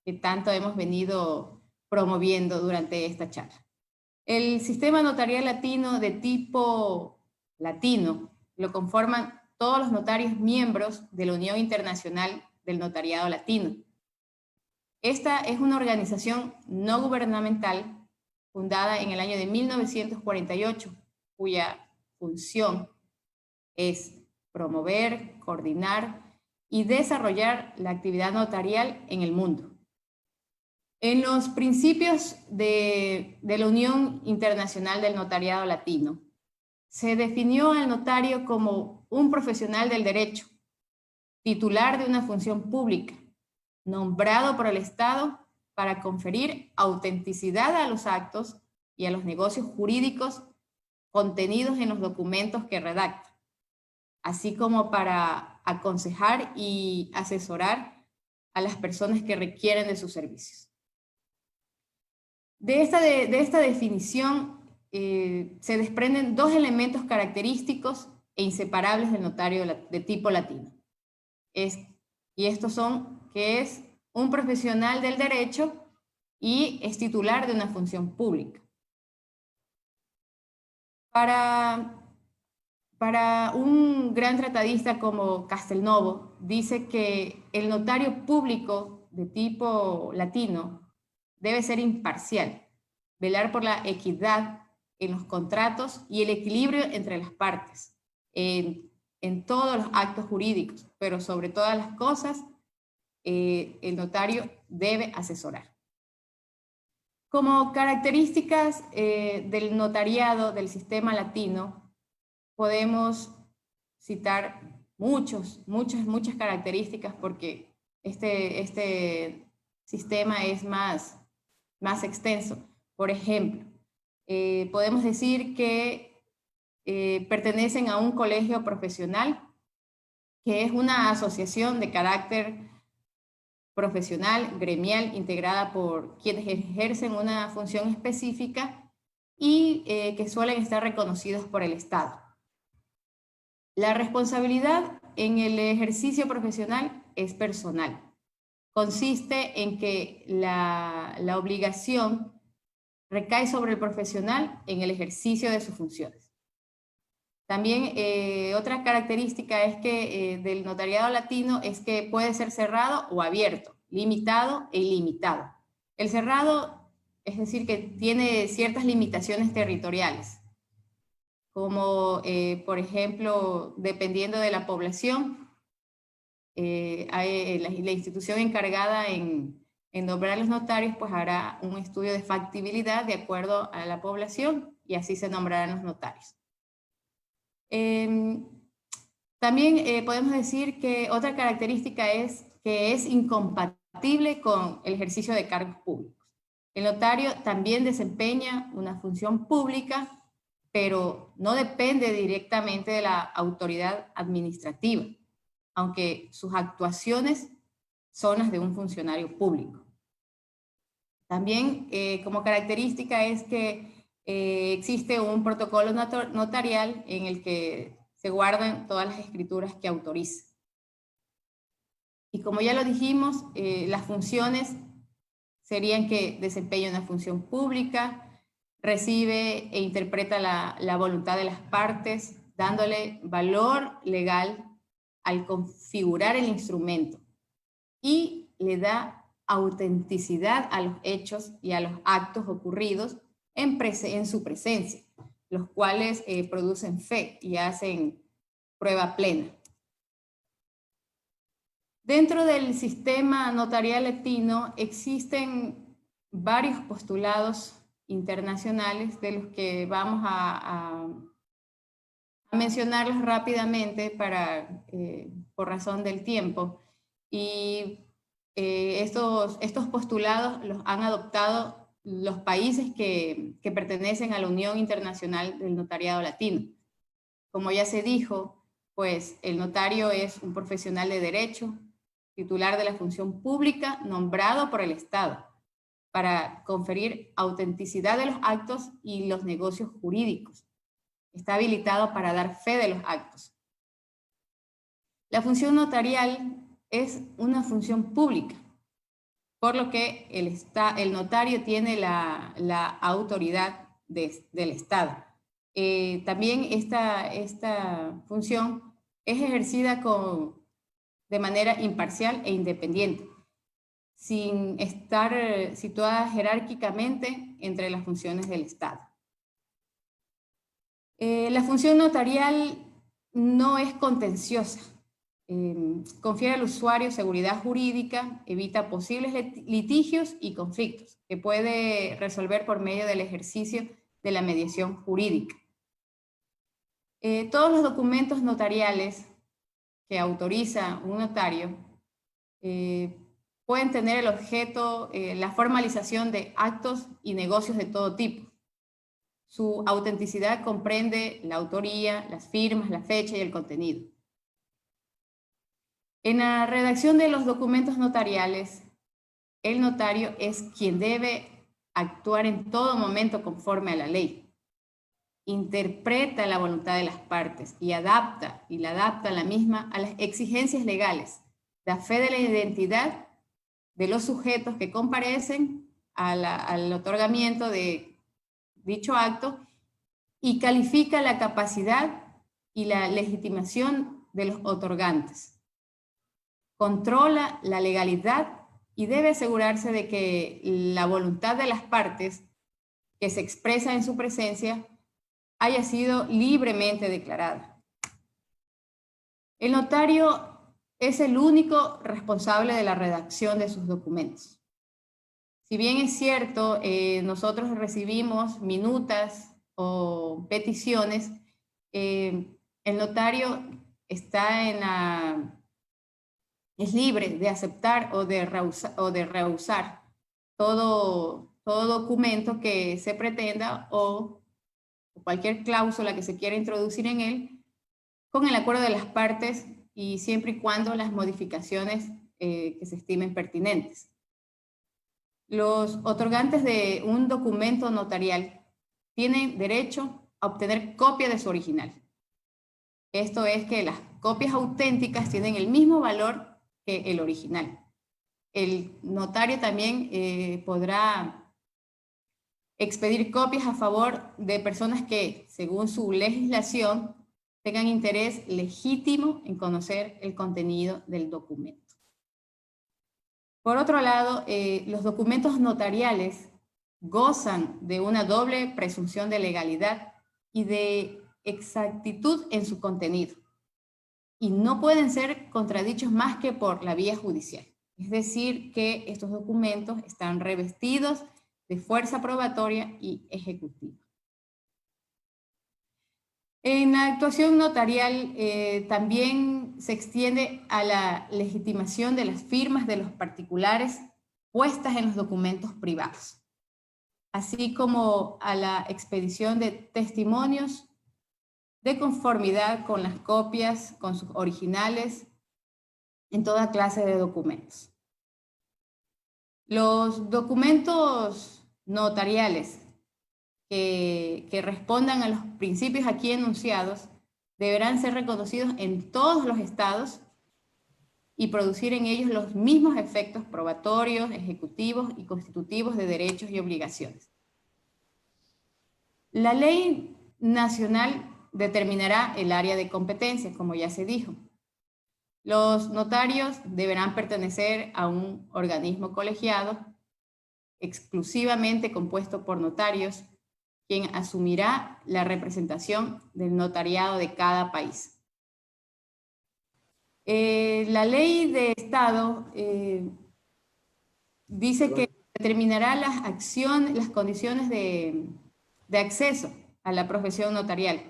que tanto hemos venido promoviendo durante esta charla. El sistema notarial latino de tipo latino lo conforman todos los notarios miembros de la Unión Internacional del Notariado Latino. Esta es una organización no gubernamental fundada en el año de 1948, cuya función es promover, coordinar y desarrollar la actividad notarial en el mundo. En los principios de la Unión Internacional del Notariado Latino, se definió al notario como un profesional del derecho, titular de una función pública, nombrado por el Estado para conferir autenticidad a los actos y a los negocios jurídicos contenidos en los documentos que redacta, así como para aconsejar y asesorar a las personas que requieren de sus servicios. De esta definición se desprenden dos elementos característicos e inseparables del notario de tipo latino. Y estos son que es un profesional del derecho y es titular de una función pública. Para un gran tratadista como Castelnuovo, dice que el notario público de tipo latino debe ser imparcial, velar por la equidad en los contratos y el equilibrio entre las partes, en todos los actos jurídicos, pero sobre todas las cosas, el notario debe asesorar. Como características del notariado del sistema latino, podemos citar muchas características porque este sistema es más extenso. Por ejemplo, podemos decir que pertenecen a un colegio profesional, que es una asociación de carácter profesional, gremial, integrada por quienes ejercen una función específica y que suelen estar reconocidos por el Estado. La responsabilidad en el ejercicio profesional es personal. Consiste en que la obligación recae sobre el profesional en el ejercicio de sus funciones. También otra característica es que del notariado latino es que puede ser cerrado o abierto, limitado e ilimitado. El cerrado, es decir, que tiene ciertas limitaciones territoriales, como por ejemplo, dependiendo de la población, la institución encargada en nombrar los notarios pues hará un estudio de factibilidad de acuerdo a la población y así se nombrarán los notarios. También podemos decir que otra característica es que es incompatible con el ejercicio de cargos públicos. El notario también desempeña una función pública, pero no depende directamente de la autoridad administrativa, aunque sus actuaciones son las de un funcionario público. También como característica es que existe un protocolo notarial en el que se guardan todas las escrituras que autoriza. Y como ya lo dijimos, las funciones serían que desempeña una función pública, recibe e interpreta la voluntad de las partes, dándole valor legal al configurar el instrumento y le da autenticidad a los hechos y a los actos ocurridos en su presencia, los cuales producen fe y hacen prueba plena. Dentro del sistema notarial latino existen varios postulados internacionales de los que vamos a mencionarlos rápidamente por razón del tiempo. Y estos postulados los han adoptado los países que pertenecen a la Unión Internacional del Notariado Latino. Como ya se dijo, pues el notario es un profesional de derecho, titular de la función pública, nombrado por el Estado para conferir autenticidad de los actos y los negocios jurídicos. Está habilitado para dar fe de los actos. La función notarial es una función pública. por lo que el notario tiene la autoridad del Estado. También esta función es ejercida de manera imparcial e independiente, sin estar situada jerárquicamente entre las funciones del Estado. La función notarial no es contenciosa. Confiere al usuario seguridad jurídica, evita posibles litigios y conflictos que puede resolver por medio del ejercicio de la mediación jurídica. Todos los documentos notariales que autoriza un notario pueden tener el objeto, la formalización de actos y negocios de todo tipo. Su autenticidad comprende la autoría, las firmas, la fecha y el contenido. En la redacción de los documentos notariales, el notario es quien debe actuar en todo momento conforme a la ley. Interpreta la voluntad de las partes y la adapta la misma a las exigencias legales, da fe de la identidad de los sujetos que comparecen al otorgamiento de dicho acto y califica la capacidad y la legitimación de los otorgantes. Controla la legalidad y debe asegurarse de que la voluntad de las partes que se expresa en su presencia haya sido libremente declarada. El notario es el único responsable de la redacción de sus documentos. Si bien es cierto, nosotros recibimos minutas o peticiones, el notario es libre de aceptar o de rehusar todo documento que se pretenda o cualquier cláusula que se quiera introducir en él con el acuerdo de las partes y siempre y cuando las modificaciones que se estimen pertinentes. Los otorgantes de un documento notarial tienen derecho a obtener copia de su original. Esto es que las copias auténticas tienen el mismo valor que el original. El notario también podrá expedir copias a favor de personas que, según su legislación, tengan interés legítimo en conocer el contenido del documento. Por otro lado, los documentos notariales gozan de una doble presunción de legalidad y de exactitud en su contenido, y no pueden ser contradichos más que por la vía judicial. Es decir, que estos documentos están revestidos de fuerza probatoria y ejecutiva. En la actuación notarial también se extiende a la legitimación de las firmas de los particulares puestas en los documentos privados, así como a la expedición de testimonios de conformidad con las copias, con sus originales, en toda clase de documentos. Los documentos notariales que respondan a los principios aquí enunciados deberán ser reconocidos en todos los estados y producir en ellos los mismos efectos probatorios, ejecutivos y constitutivos de derechos y obligaciones. La ley nacional determinará el área de competencia, como ya se dijo. Los notarios deberán pertenecer a un organismo colegiado exclusivamente compuesto por notarios, quien asumirá la representación del notariado de cada país. La ley de Estado dice que determinará las condiciones de acceso a la profesión notarial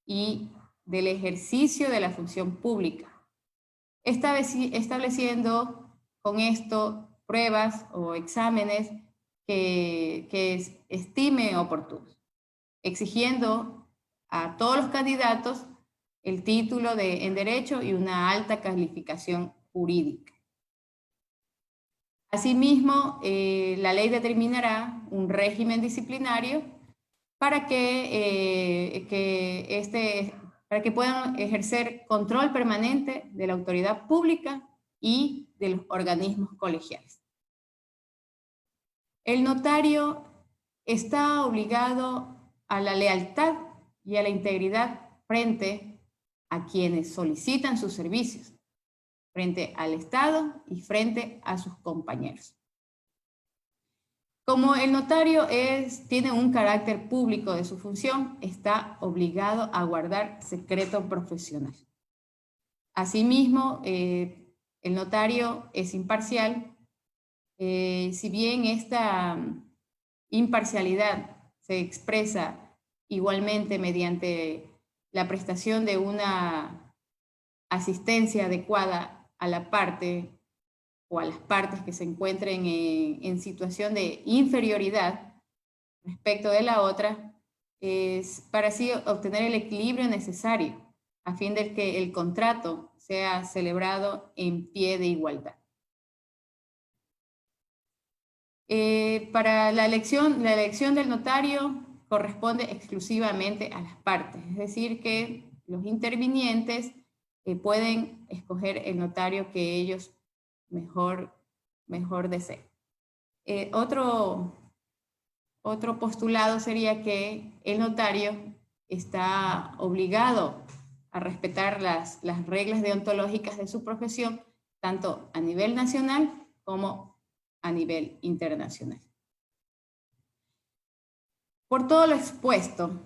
y del ejercicio de la función pública, estableciendo con esto pruebas o exámenes que estime oportunos, exigiendo a todos los candidatos el título en Derecho y una alta calificación jurídica. Asimismo, la ley determinará un régimen disciplinario para que puedan ejercer control permanente de la autoridad pública y de los organismos colegiales. El notario está obligado a la lealtad y a la integridad frente a quienes solicitan sus servicios, frente al Estado y frente a sus compañeros. Como el notario tiene un carácter público de su función, está obligado a guardar secreto profesional. Asimismo, el notario es imparcial, si bien esta imparcialidad se expresa igualmente mediante la prestación de una asistencia adecuada a la parte o a las partes que se encuentren en situación de inferioridad respecto de la otra, es para así obtener el equilibrio necesario a fin de que el contrato sea celebrado en pie de igualdad. Para la elección del notario corresponde exclusivamente a las partes, es decir, que los intervinientes pueden escoger el notario que ellos mejor deseen. Otro postulado sería que el notario está obligado a respetar las reglas deontológicas de su profesión, tanto a nivel nacional como a nivel internacional. Por todo lo expuesto,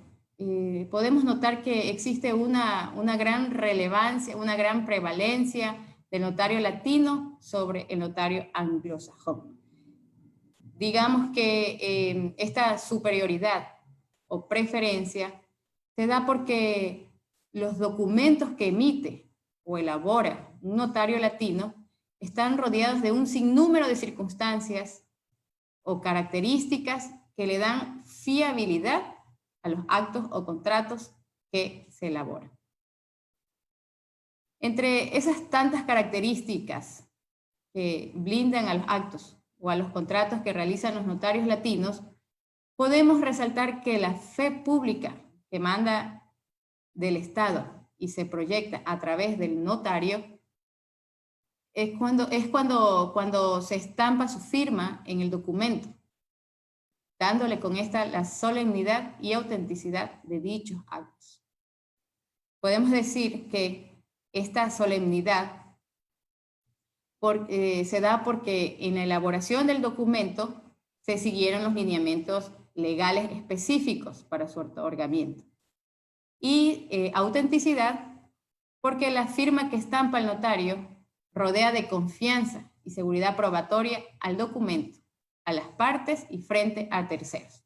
podemos notar que existe una gran relevancia, una gran prevalencia del notario latino sobre el notario anglosajón. Digamos que esta superioridad o preferencia se da porque los documentos que emite o elabora un notario latino están rodeados de un sinnúmero de circunstancias o características que le dan fiabilidad a los actos o contratos que se elaboran. Entre esas tantas características que blindan a los actos o a los contratos que realizan los notarios latinos, podemos resaltar que la fe pública que emana del Estado y se proyecta a través del notario es cuando se estampa su firma en el documento, dándole con esta la solemnidad y autenticidad de dichos actos. Podemos decir que esta solemnidad se da porque en la elaboración del documento se siguieron los lineamientos legales específicos para su otorgamiento. Y autenticidad porque la firma que estampa el notario rodea de confianza y seguridad probatoria al documento, a las partes y frente a terceros.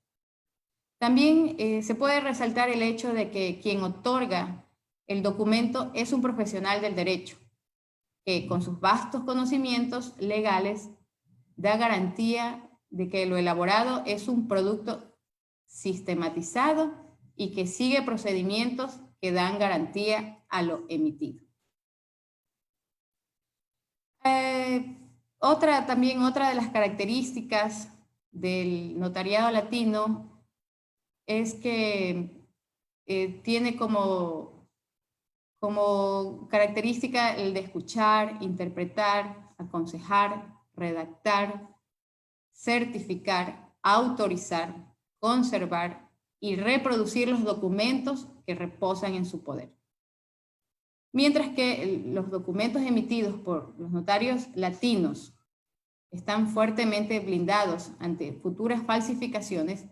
También se puede resaltar el hecho de que quien otorga el documento es un profesional del derecho, que con sus vastos conocimientos legales da garantía de que lo elaborado es un producto sistematizado y que sigue procedimientos que dan garantía a lo emitido. Otra de las características del notariado latino es que tiene como característica el de escuchar, interpretar, aconsejar, redactar, certificar, autorizar, conservar y reproducir los documentos que reposan en su poder. Mientras que los documentos emitidos por los notarios latinos están fuertemente blindados ante futuras falsificaciones,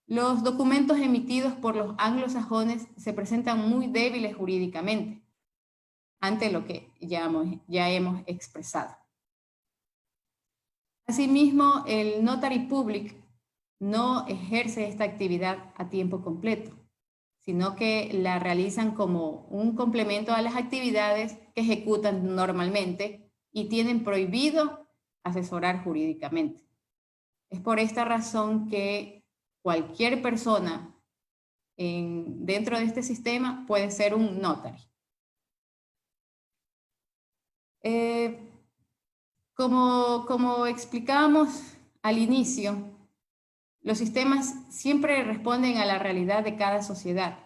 los documentos emitidos por los anglosajones se presentan muy débiles jurídicamente, ante lo que ya hemos expresado. Asimismo, el notary public no ejerce esta actividad a tiempo completo, sino que la realizan como un complemento a las actividades que ejecutan normalmente y tienen prohibido asesorar jurídicamente. Es por esta razón que cualquier persona dentro de este sistema puede ser un notary. Como explicábamos al inicio, los sistemas siempre responden a la realidad de cada sociedad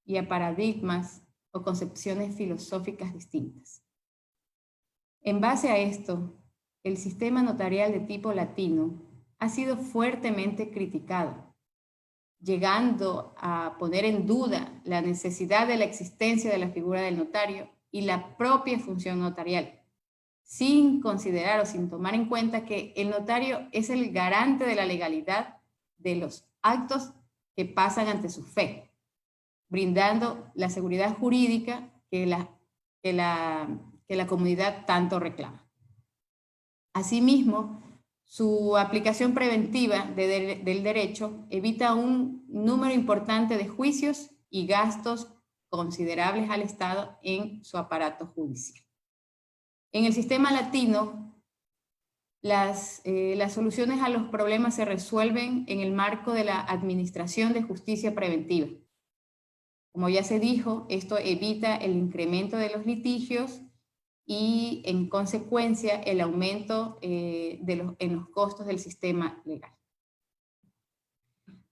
y a paradigmas o concepciones filosóficas distintas. En base a esto, el sistema notarial de tipo latino ha sido fuertemente criticado, llegando a poner en duda la necesidad de la existencia de la figura del notario y la propia función notarial, sin considerar o sin tomar en cuenta que el notario es el garante de la legalidad de los actos que pasan ante su fe, brindando la seguridad jurídica que la comunidad tanto reclama. Asimismo, su aplicación preventiva del derecho evita un número importante de juicios y gastos considerables al Estado en su aparato judicial. En el sistema latino, las soluciones a los problemas se resuelven en el marco de la administración de justicia preventiva. Como ya se dijo, esto evita el incremento de los litigios y, en consecuencia, el aumento en los costos del sistema legal.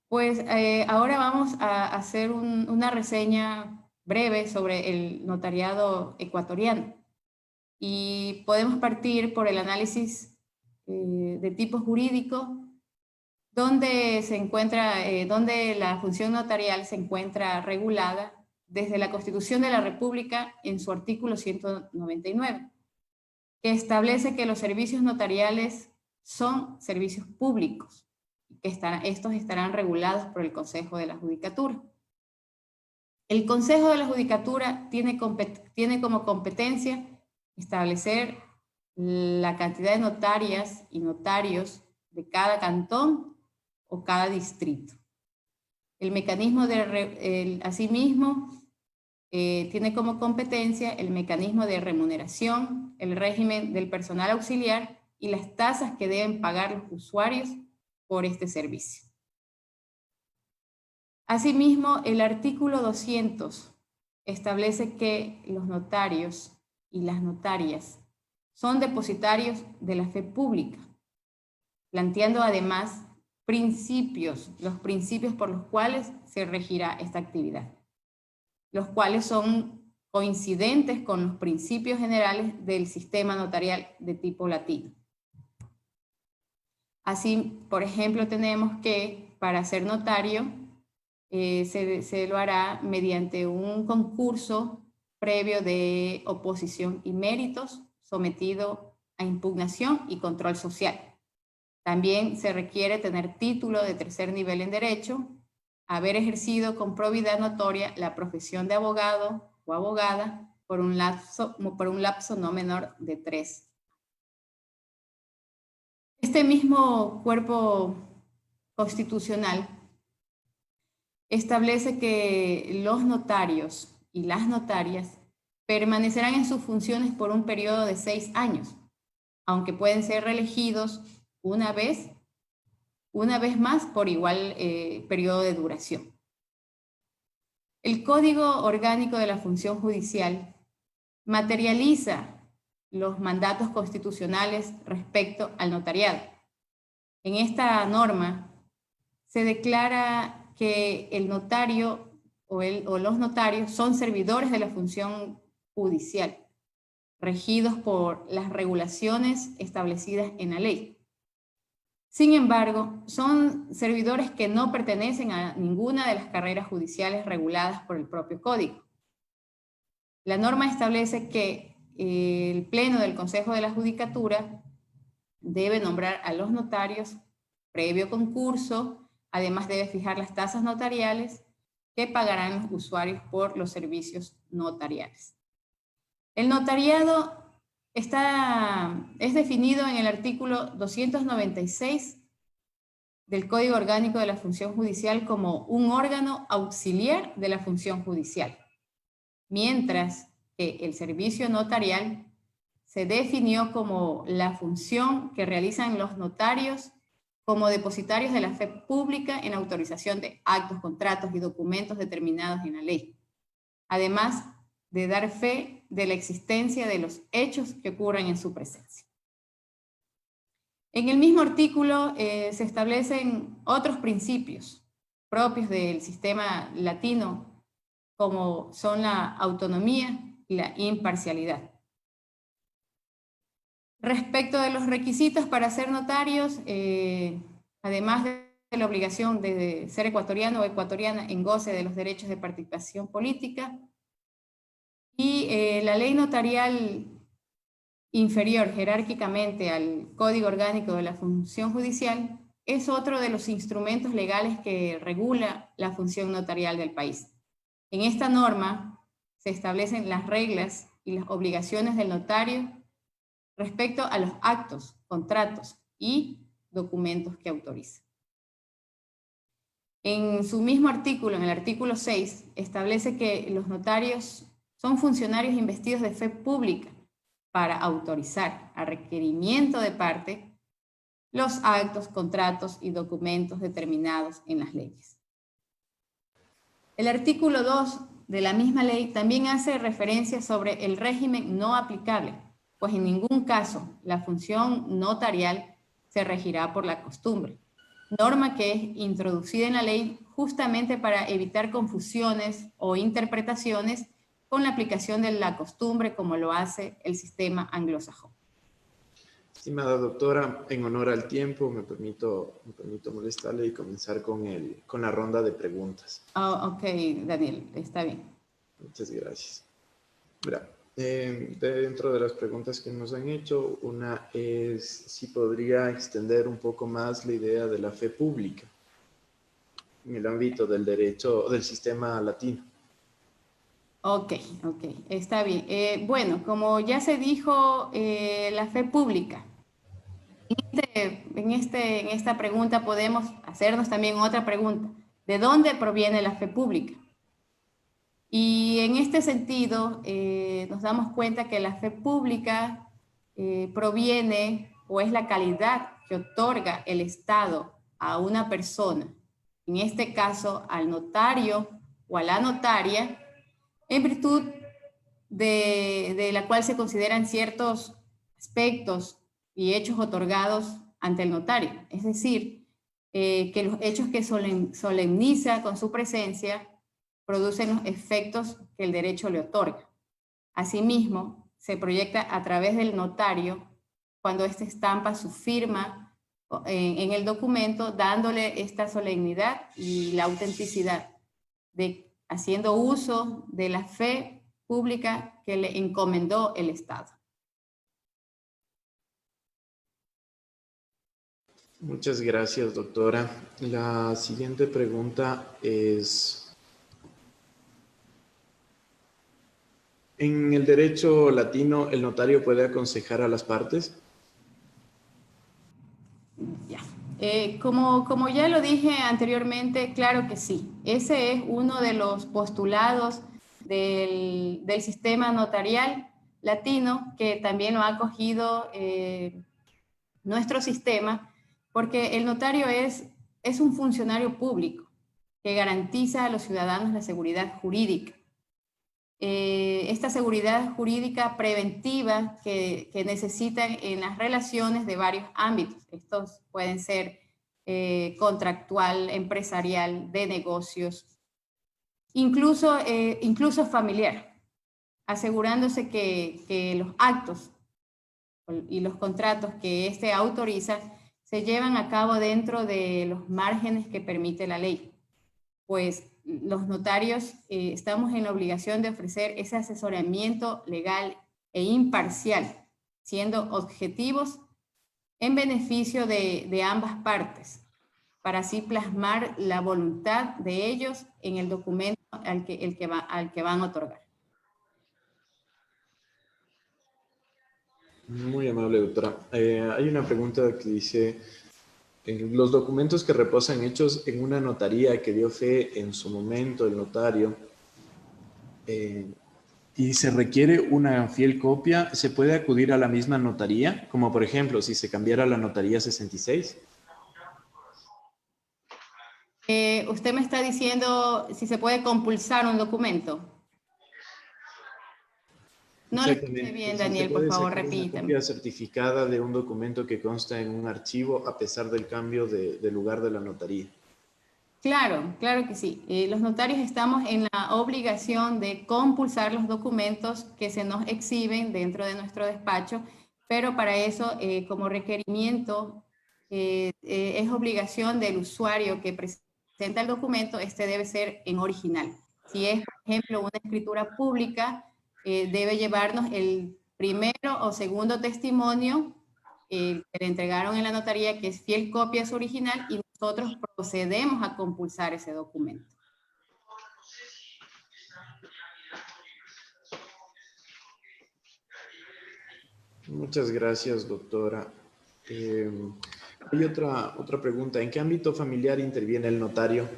Pues ahora vamos a hacer una reseña breve sobre el notariado ecuatoriano. Y podemos partir por el análisis de tipo jurídico, donde donde la función notarial se encuentra regulada desde la Constitución de la República en su artículo 199, que establece que los servicios notariales son servicios públicos, que estos estarán regulados por el Consejo de la Judicatura. El Consejo de la Judicatura tiene como competencia establecer la cantidad de notarias y notarios de cada cantón o cada distrito. El mecanismo asimismo, tiene como competencia el mecanismo de remuneración, el régimen del personal auxiliar y las tasas que deben pagar los usuarios por este servicio. Asimismo, el artículo 200 establece que los notarios y las notarias son depositarios de la fe pública, planteando además los principios por los cuales se regirá esta actividad, los cuales son coincidentes con los principios generales del sistema notarial de tipo latino. Así, por ejemplo, tenemos que para ser notario se lo hará mediante un concurso previo de oposición y méritos sometido a impugnación y control social. También se requiere tener título de tercer nivel en Derecho, haber ejercido con probidad notoria la profesión de abogado o abogada por un lapso no menor de 3. Este mismo cuerpo constitucional establece que los notarios y las notarias permanecerán en sus funciones por un periodo de 6 años, aunque pueden ser reelegidos una vez más por igual periodo de duración. El Código Orgánico de la Función Judicial materializa los mandatos constitucionales respecto al notariado. En esta norma se declara que el notario o los notarios son servidores de la función judicial, regidos por las regulaciones establecidas en la ley. Sin embargo, son servidores que no pertenecen a ninguna de las carreras judiciales reguladas por el propio Código. La norma establece que el Pleno del Consejo de la Judicatura debe nombrar a los notarios previo concurso, además debe fijar las tasas notariales que pagarán los usuarios por los servicios notariales. El notariado es definido en el artículo 296 del Código Orgánico de la Función Judicial como un órgano auxiliar de la función judicial, mientras que el servicio notarial se definió como la función que realizan los notarios como depositarios de la fe pública en autorización de actos, contratos y documentos determinados en la ley, además de dar fe de la existencia de los hechos que ocurren en su presencia. En el mismo artículo se establecen otros principios propios del sistema latino, como son la autonomía y la imparcialidad. Respecto de los requisitos para ser notarios, además de la obligación de ser ecuatoriano o ecuatoriana en goce de los derechos de participación política, y la ley notarial inferior jerárquicamente al Código Orgánico de la Función Judicial es otro de los instrumentos legales que regula la función notarial del país. En esta norma se establecen las reglas y las obligaciones del notario respecto a los actos, contratos y documentos que autoriza. En su mismo artículo, en el artículo 6, establece que los notarios son funcionarios investidos de fe pública para autorizar a requerimiento de parte los actos, contratos y documentos determinados en las leyes. El artículo 2 de la misma ley también hace referencia sobre el régimen no aplicable, pues en ningún caso la función notarial se regirá por la costumbre, norma que es introducida en la ley justamente para evitar confusiones o interpretaciones con la aplicación de la costumbre como lo hace el sistema anglosajón. Estimada doctora, en honor al tiempo, me permito molestarle y comenzar con la ronda de preguntas. Oh, ok, Daniel, está bien. Muchas gracias. Mira, dentro de las preguntas que nos han hecho, una es si podría extender un poco más la idea de la fe pública en el ámbito del derecho del sistema latino. Ok, está bien. Bueno, como ya se dijo, la fe pública. En esta pregunta podemos hacernos también otra pregunta. ¿De dónde proviene la fe pública? Y en este sentido, nos damos cuenta que la fe pública proviene o es la calidad que otorga el Estado a una persona, en este caso al notario o a la notaria, en virtud de la cual se consideran ciertos aspectos y hechos otorgados ante el notario. Es decir, que los hechos que solemniza con su presencia producen los efectos que el derecho le otorga. Asimismo, se proyecta a través del notario cuando éste estampa su firma en el documento, dándole esta solemnidad y la autenticidad, haciendo uso de la fe pública que le encomendó el Estado. Muchas gracias, doctora. La siguiente pregunta es: ¿en el derecho latino el notario puede aconsejar a las partes? Ya. Como ya lo dije anteriormente, claro que sí. Ese es uno de los postulados del sistema notarial latino, que también lo ha acogido nuestro sistema, porque el notario es un funcionario público que garantiza a los ciudadanos la seguridad jurídica. Esta seguridad jurídica preventiva que necesitan en las relaciones de varios ámbitos. Estos pueden ser contractual, empresarial, de negocios, incluso familiar, asegurándose que los actos y los contratos que éste autoriza se llevan a cabo dentro de los márgenes que permite la ley. Pues los notarios estamos en la obligación de ofrecer ese asesoramiento legal e imparcial, siendo objetivos en beneficio de ambas partes, para así plasmar la voluntad de ellos en el documento al que van a otorgar. Muy amable, doctora. Hay una pregunta que dice: los documentos que reposan hechos en una notaría que dio fe en su momento el notario, y se requiere una fiel copia, ¿se puede acudir a la misma notaría? Como por ejemplo, si se cambiara la notaría 66. Usted me está diciendo si se puede compulsar un documento. No lo escuché bien, Daniel, por favor, repítame. Una copia certificada de un documento que consta en un archivo a pesar del cambio de lugar de la notaría. Claro, claro que sí. Los notarios estamos en la obligación de compulsar los documentos que se nos exhiben dentro de nuestro despacho, pero para eso, como requerimiento es obligación del usuario que presenta el documento, este debe ser en original. Si es, por ejemplo, una escritura pública, debe llevarnos el primero o segundo testimonio que le entregaron en la notaría, que es fiel copia a su original, y nosotros procedemos a compulsar ese documento. Muchas gracias, doctora. Hay otra pregunta. ¿En qué ámbito familiar interviene el notario?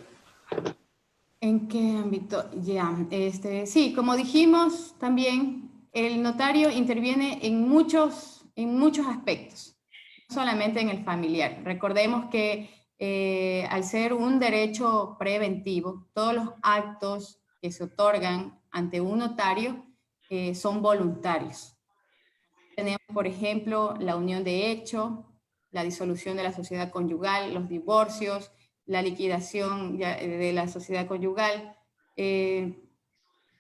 ¿En qué ámbito? Ya, sí, como dijimos también, el notario interviene en muchos aspectos, no solamente en el familiar. Recordemos que al ser un derecho preventivo, todos los actos que se otorgan ante un notario son voluntarios. Tenemos, por ejemplo, la unión de hecho, la disolución de la sociedad conyugal, los divorcios, la liquidación de la sociedad conyugal.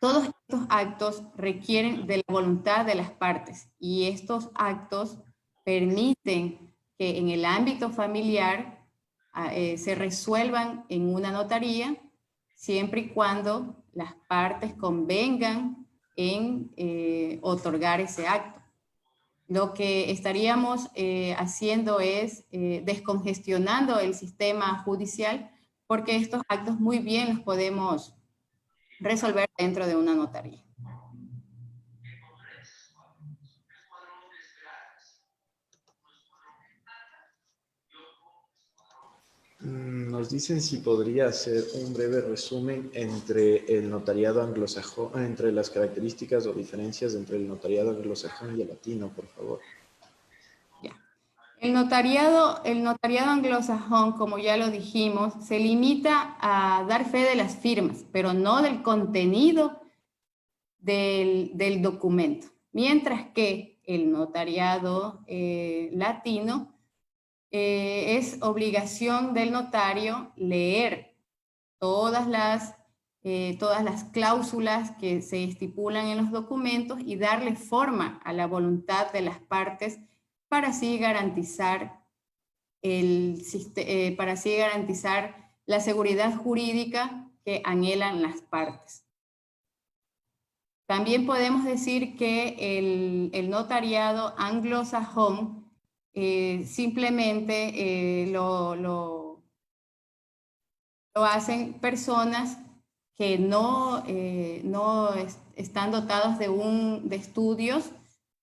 Todos estos actos requieren de la voluntad de las partes y estos actos permiten que en el ámbito familiar se resuelvan en una notaría siempre y cuando las partes convengan en otorgar ese acto. Lo que estaríamos haciendo es descongestionando el sistema judicial, porque estos actos muy bien los podemos resolver dentro de una notaría. Nos dicen si podría hacer un breve resumen entre el notariado anglosajón, entre las características o diferencias entre el notariado anglosajón y el latino, por favor. Ya. El notariado anglosajón, como ya lo dijimos, se limita a dar fe de las firmas, pero no del contenido del documento. Mientras que el notariado latino es obligación del notario leer todas las cláusulas que se estipulan en los documentos y darle forma a la voluntad de las partes para así garantizar la seguridad jurídica que anhelan las partes. También podemos decir que el notariado anglosajón simplemente lo hacen personas que no están dotados de estudios,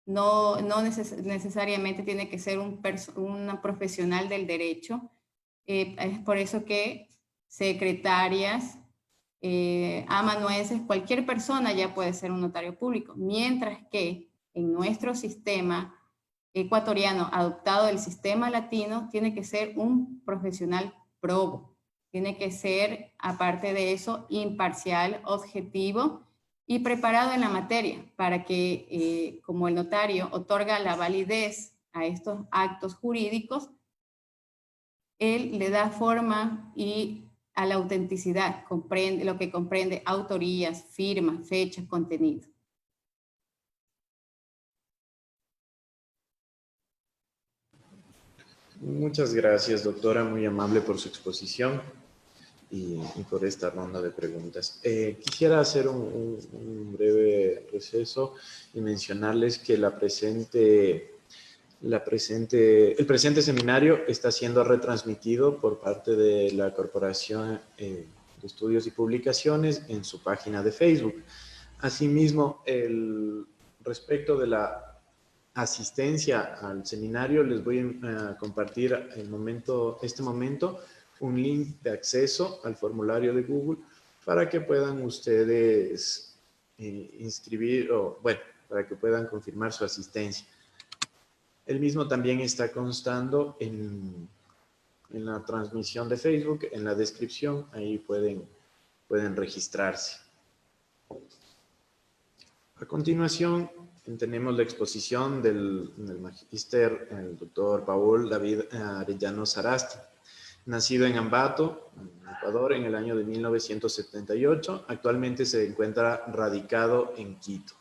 no necesariamente tiene que ser un profesional del derecho. Es por eso que secretarias, amanuenses, cualquier persona ya puede ser un notario público, mientras que en nuestro sistema ecuatoriano adoptado del sistema latino tiene que ser un profesional probo, tiene que ser, aparte de eso, imparcial, objetivo y preparado en la materia para que, como el notario otorga la validez a estos actos jurídicos, él le da forma y a la autenticidad, lo que comprende autorías, firmas, fechas, contenido. Muchas gracias, doctora, muy amable por su exposición y por esta ronda de preguntas. Quisiera hacer un breve receso y mencionarles que el presente seminario está siendo retransmitido por parte de la Corporación de Estudios y Publicaciones en su página de Facebook. Asimismo, respecto de la asistencia al seminario, les voy a compartir este momento un link de acceso al formulario de Google para que puedan ustedes para que puedan confirmar su asistencia. El mismo también está constando en la transmisión de Facebook, en la descripción, ahí pueden registrarse. A continuación, tenemos la exposición del magíster, el doctor Paul David Arellano Sarasti, nacido en Ambato, en Ecuador, en el año de 1978. Actualmente se encuentra radicado en Quito.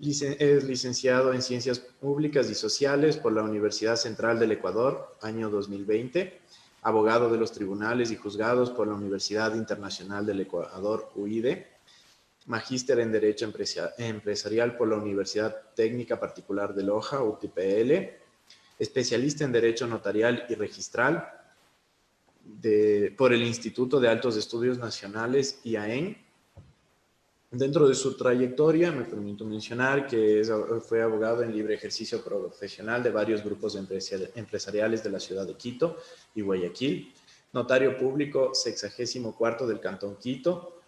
Es licenciado en Ciencias Públicas y Sociales por la Universidad Central del Ecuador, año 2020. Abogado de los tribunales y juzgados por la Universidad Internacional del Ecuador, UIDE. Magíster en Derecho Empresarial por la Universidad Técnica Particular de Loja, UTPL. Especialista en Derecho Notarial y Registral por el Instituto de Altos Estudios Nacionales, IAEN. Dentro de su trayectoria, me permito mencionar que fue abogado en libre ejercicio profesional de varios grupos empresariales de la ciudad de Quito y Guayaquil, notario público 64º del Cantón Quito,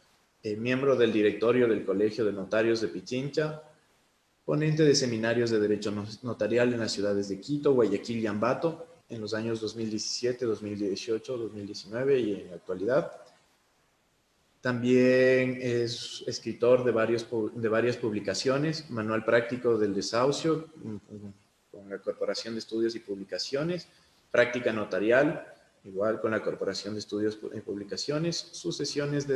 miembro del directorio del Colegio de Notarios de Pichincha, ponente de seminarios de Derecho Notarial en las ciudades de Quito, Guayaquil y Ambato en los años 2017, 2018, 2019 y en la actualidad. También es escritor de varias publicaciones, Manual Práctico del Desahucio, con la Corporación de Estudios y Publicaciones, Práctica Notarial, igual con la Corporación de Estudios y Publicaciones, Sucesiones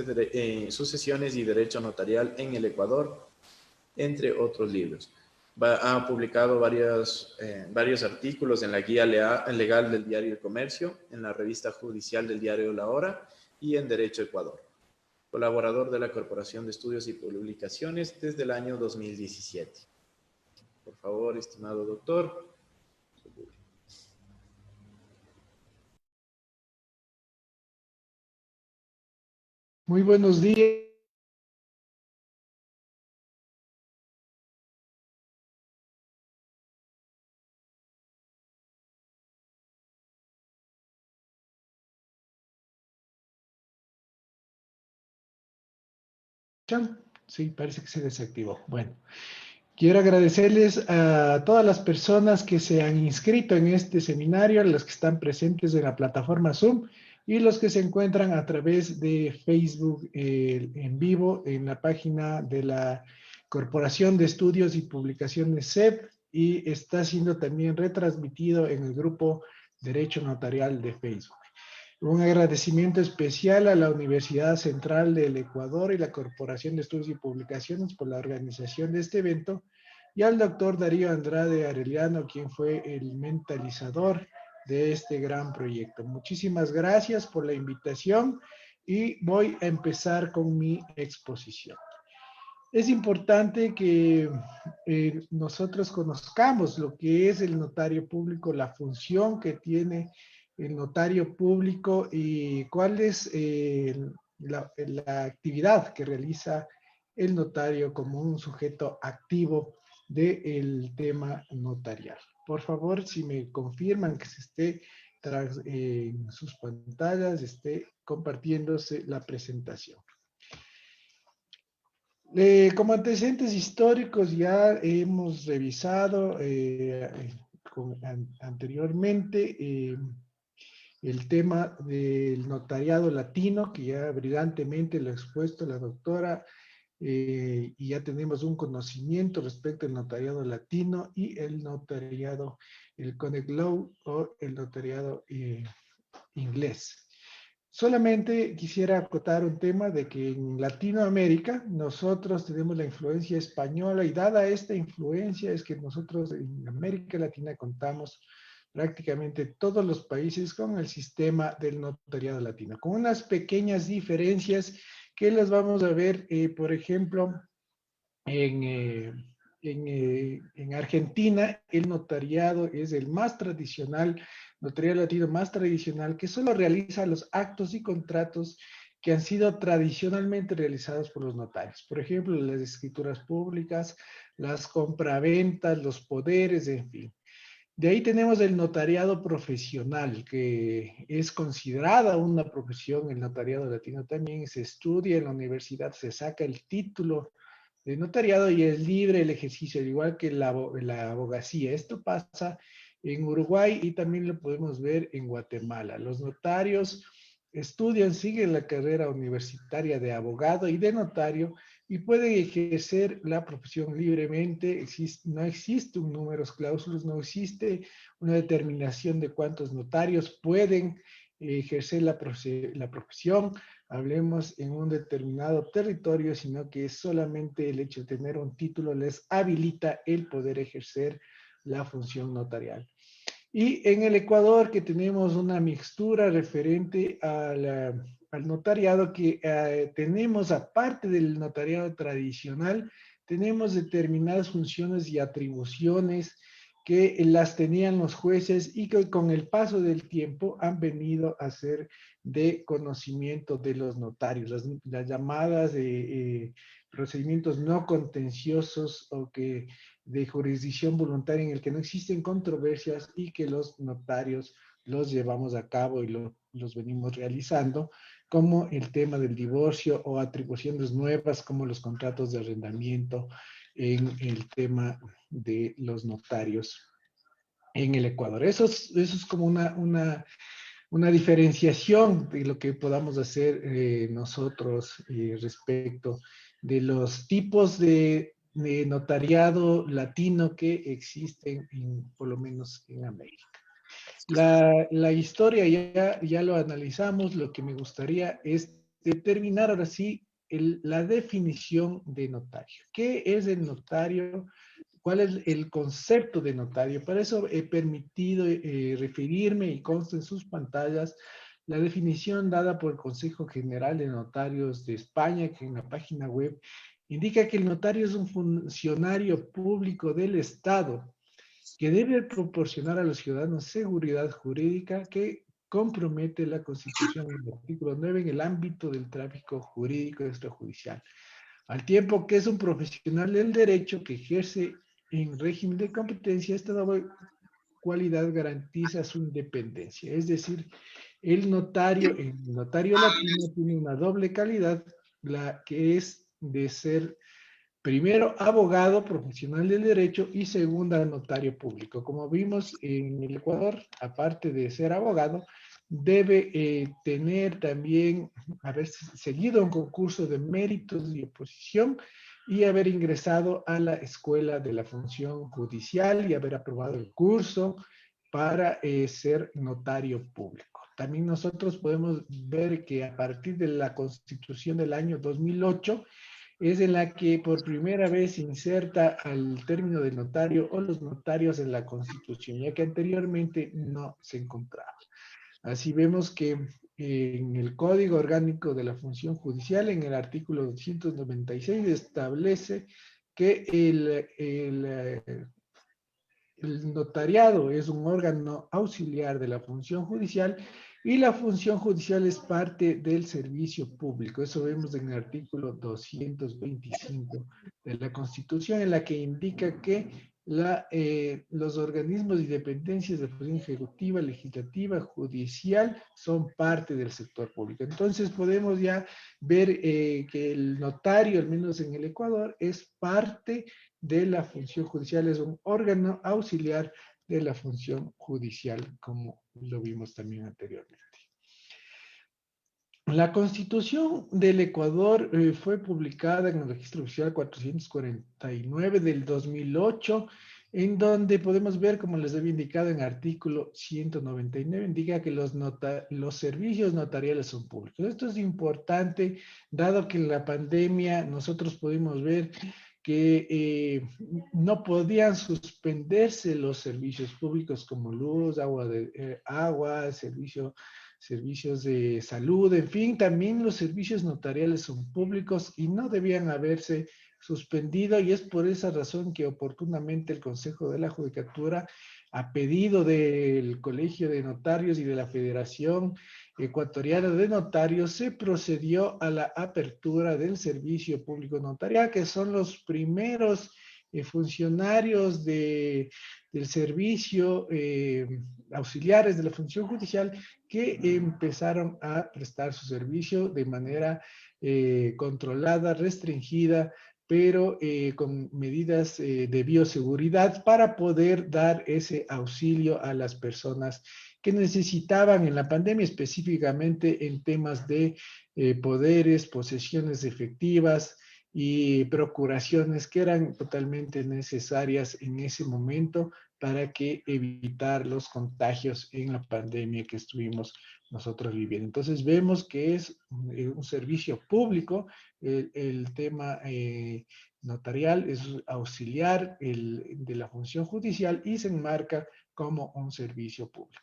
y Derecho Notarial en el Ecuador, entre otros libros. Ha publicado varios artículos en la Guía Legal del Diario El Comercio, en la Revista Judicial del Diario La Hora y en Derecho Ecuador. Colaborador de la Corporación de Estudios y Publicaciones desde el año 2017. Por favor, estimado doctor. Muy buenos días. Sí, parece que se desactivó. Bueno, quiero agradecerles a todas las personas que se han inscrito en este seminario, a los que están presentes en la plataforma Zoom y los que se encuentran a través de Facebook en vivo en la página de la Corporación de Estudios y Publicaciones CEP y está siendo también retransmitido en el grupo Derecho Notarial de Facebook. Un agradecimiento especial a la Universidad Central del Ecuador y la Corporación de Estudios y Publicaciones por la organización de este evento y al doctor Darío Andrade Arellano, quien fue el mentalizador de este gran proyecto. Muchísimas gracias por la invitación y voy a empezar con mi exposición. Es importante que nosotros conozcamos lo que es el notario público, la función que tiene el notario público y cuál es la actividad que realiza el notario como un sujeto activo del tema notarial. Por favor, si me confirman que se esté en sus pantallas, esté compartiéndose la presentación. Como antecedentes históricos ya hemos revisado anteriormente el tema del notariado latino, que ya brillantemente lo ha expuesto la doctora, y ya tenemos un conocimiento respecto al notariado latino y el notariado, el Connect Law o el notariado inglés. Solamente quisiera acotar un tema de que en Latinoamérica nosotros tenemos la influencia española y dada esta influencia es que nosotros en América Latina contamos prácticamente todos los países con el sistema del notariado latino, con unas pequeñas diferencias que las vamos a ver, por ejemplo, en Argentina el notariado es el más tradicional, notariado latino más tradicional, que solo realiza los actos y contratos que han sido tradicionalmente realizados por los notarios. Por ejemplo, las escrituras públicas, las compraventas, los poderes, en fin. De ahí tenemos el notariado profesional, que es considerada una profesión, el notariado latino también se estudia en la universidad, se saca el título de notariado y es libre el ejercicio, al igual que la abogacía. Esto pasa en Uruguay y también lo podemos ver en Guatemala. Los notarios estudian, siguen la carrera universitaria de abogado y de notario y pueden ejercer la profesión libremente. No existe un números clausus, no existe una determinación de cuántos notarios pueden ejercer la profesión. hablemos en un determinado territorio, sino que solamente el hecho de tener un título les habilita el poder ejercer la función notarial. Y en el Ecuador, que tenemos una mixtura referente al notariado, que tenemos, aparte del notariado tradicional, tenemos determinadas funciones y atribuciones que las tenían los jueces y que con el paso del tiempo han venido a ser de conocimiento de los notarios, las llamadas procedimientos no contenciosos o que de jurisdicción voluntaria en el que no existen controversias y que los notarios los llevamos a cabo y los venimos realizando, como el tema del divorcio o atribuciones nuevas como los contratos de arrendamiento en el tema de los notarios en el Ecuador. Eso es como una diferenciación de lo que podamos hacer nosotros respecto de los tipos de notariado latino que existen, por lo menos en América. La historia ya lo analizamos, lo que me gustaría es determinar ahora sí la definición de notario. ¿Qué es el notario? ¿Cuál es el concepto de notario? Para eso he permitido referirme y consta en sus pantallas la definición dada por el Consejo General de Notarios de España, que en la página web indica que el notario es un funcionario público del Estado que debe proporcionar a los ciudadanos seguridad jurídica que compromete la Constitución en el artículo 9 en el ámbito del tráfico jurídico extrajudicial, al tiempo que es un profesional del derecho que ejerce en régimen de competencia. Esta doble cualidad garantiza su independencia, es decir, el notario latino tiene una doble calidad, la que es de ser primero, abogado profesional del derecho y segunda, notario público. Como vimos en el Ecuador, aparte de ser abogado, debe tener también, haber seguido un concurso de méritos y oposición y haber ingresado a la Escuela de la Función Judicial y haber aprobado el curso para ser notario público. También nosotros podemos ver que a partir de la Constitución del año 2008, es en la que por primera vez se inserta al término de notario o los notarios en la Constitución, ya que anteriormente no se encontraba. Así vemos que en el Código Orgánico de la Función Judicial, en el artículo 296, establece que el notariado es un órgano auxiliar de la función judicial y la función judicial es parte del servicio público. Eso vemos en el artículo 225 de la Constitución, en la que indica que los organismos y dependencias de función ejecutiva, legislativa, judicial son parte del sector público. Entonces podemos ya ver que el notario, al menos en el Ecuador, es parte de la función judicial, es un órgano auxiliar de la función judicial, como lo vimos también anteriormente. La Constitución del Ecuador fue publicada en el Registro Oficial 449 del 2008, en donde podemos ver, como les había indicado en el artículo 199, indica que los servicios notariales son públicos. Esto es importante, dado que en la pandemia nosotros pudimos ver que no podían suspenderse los servicios públicos como luz, agua, servicios de salud, en fin, también los servicios notariales son públicos y no debían haberse suspendido, y es por esa razón que oportunamente el Consejo de la Judicatura, a pedido del Colegio de Notarios y de la Federación Ecuatoriana de Notarios, se procedió a la apertura del servicio público notarial, que son los primeros funcionarios del servicio, auxiliares de la función judicial, que empezaron a prestar su servicio de manera controlada, restringida, pero con medidas de bioseguridad para poder dar ese auxilio a las personas que necesitaban en la pandemia, específicamente en temas de poderes, posesiones efectivas y procuraciones que eran totalmente necesarias en ese momento para que evitar los contagios en la pandemia que estuvimos nosotros viviendo. Entonces vemos que es un servicio público, el tema notarial es auxiliar de la función judicial y se enmarca como un servicio público.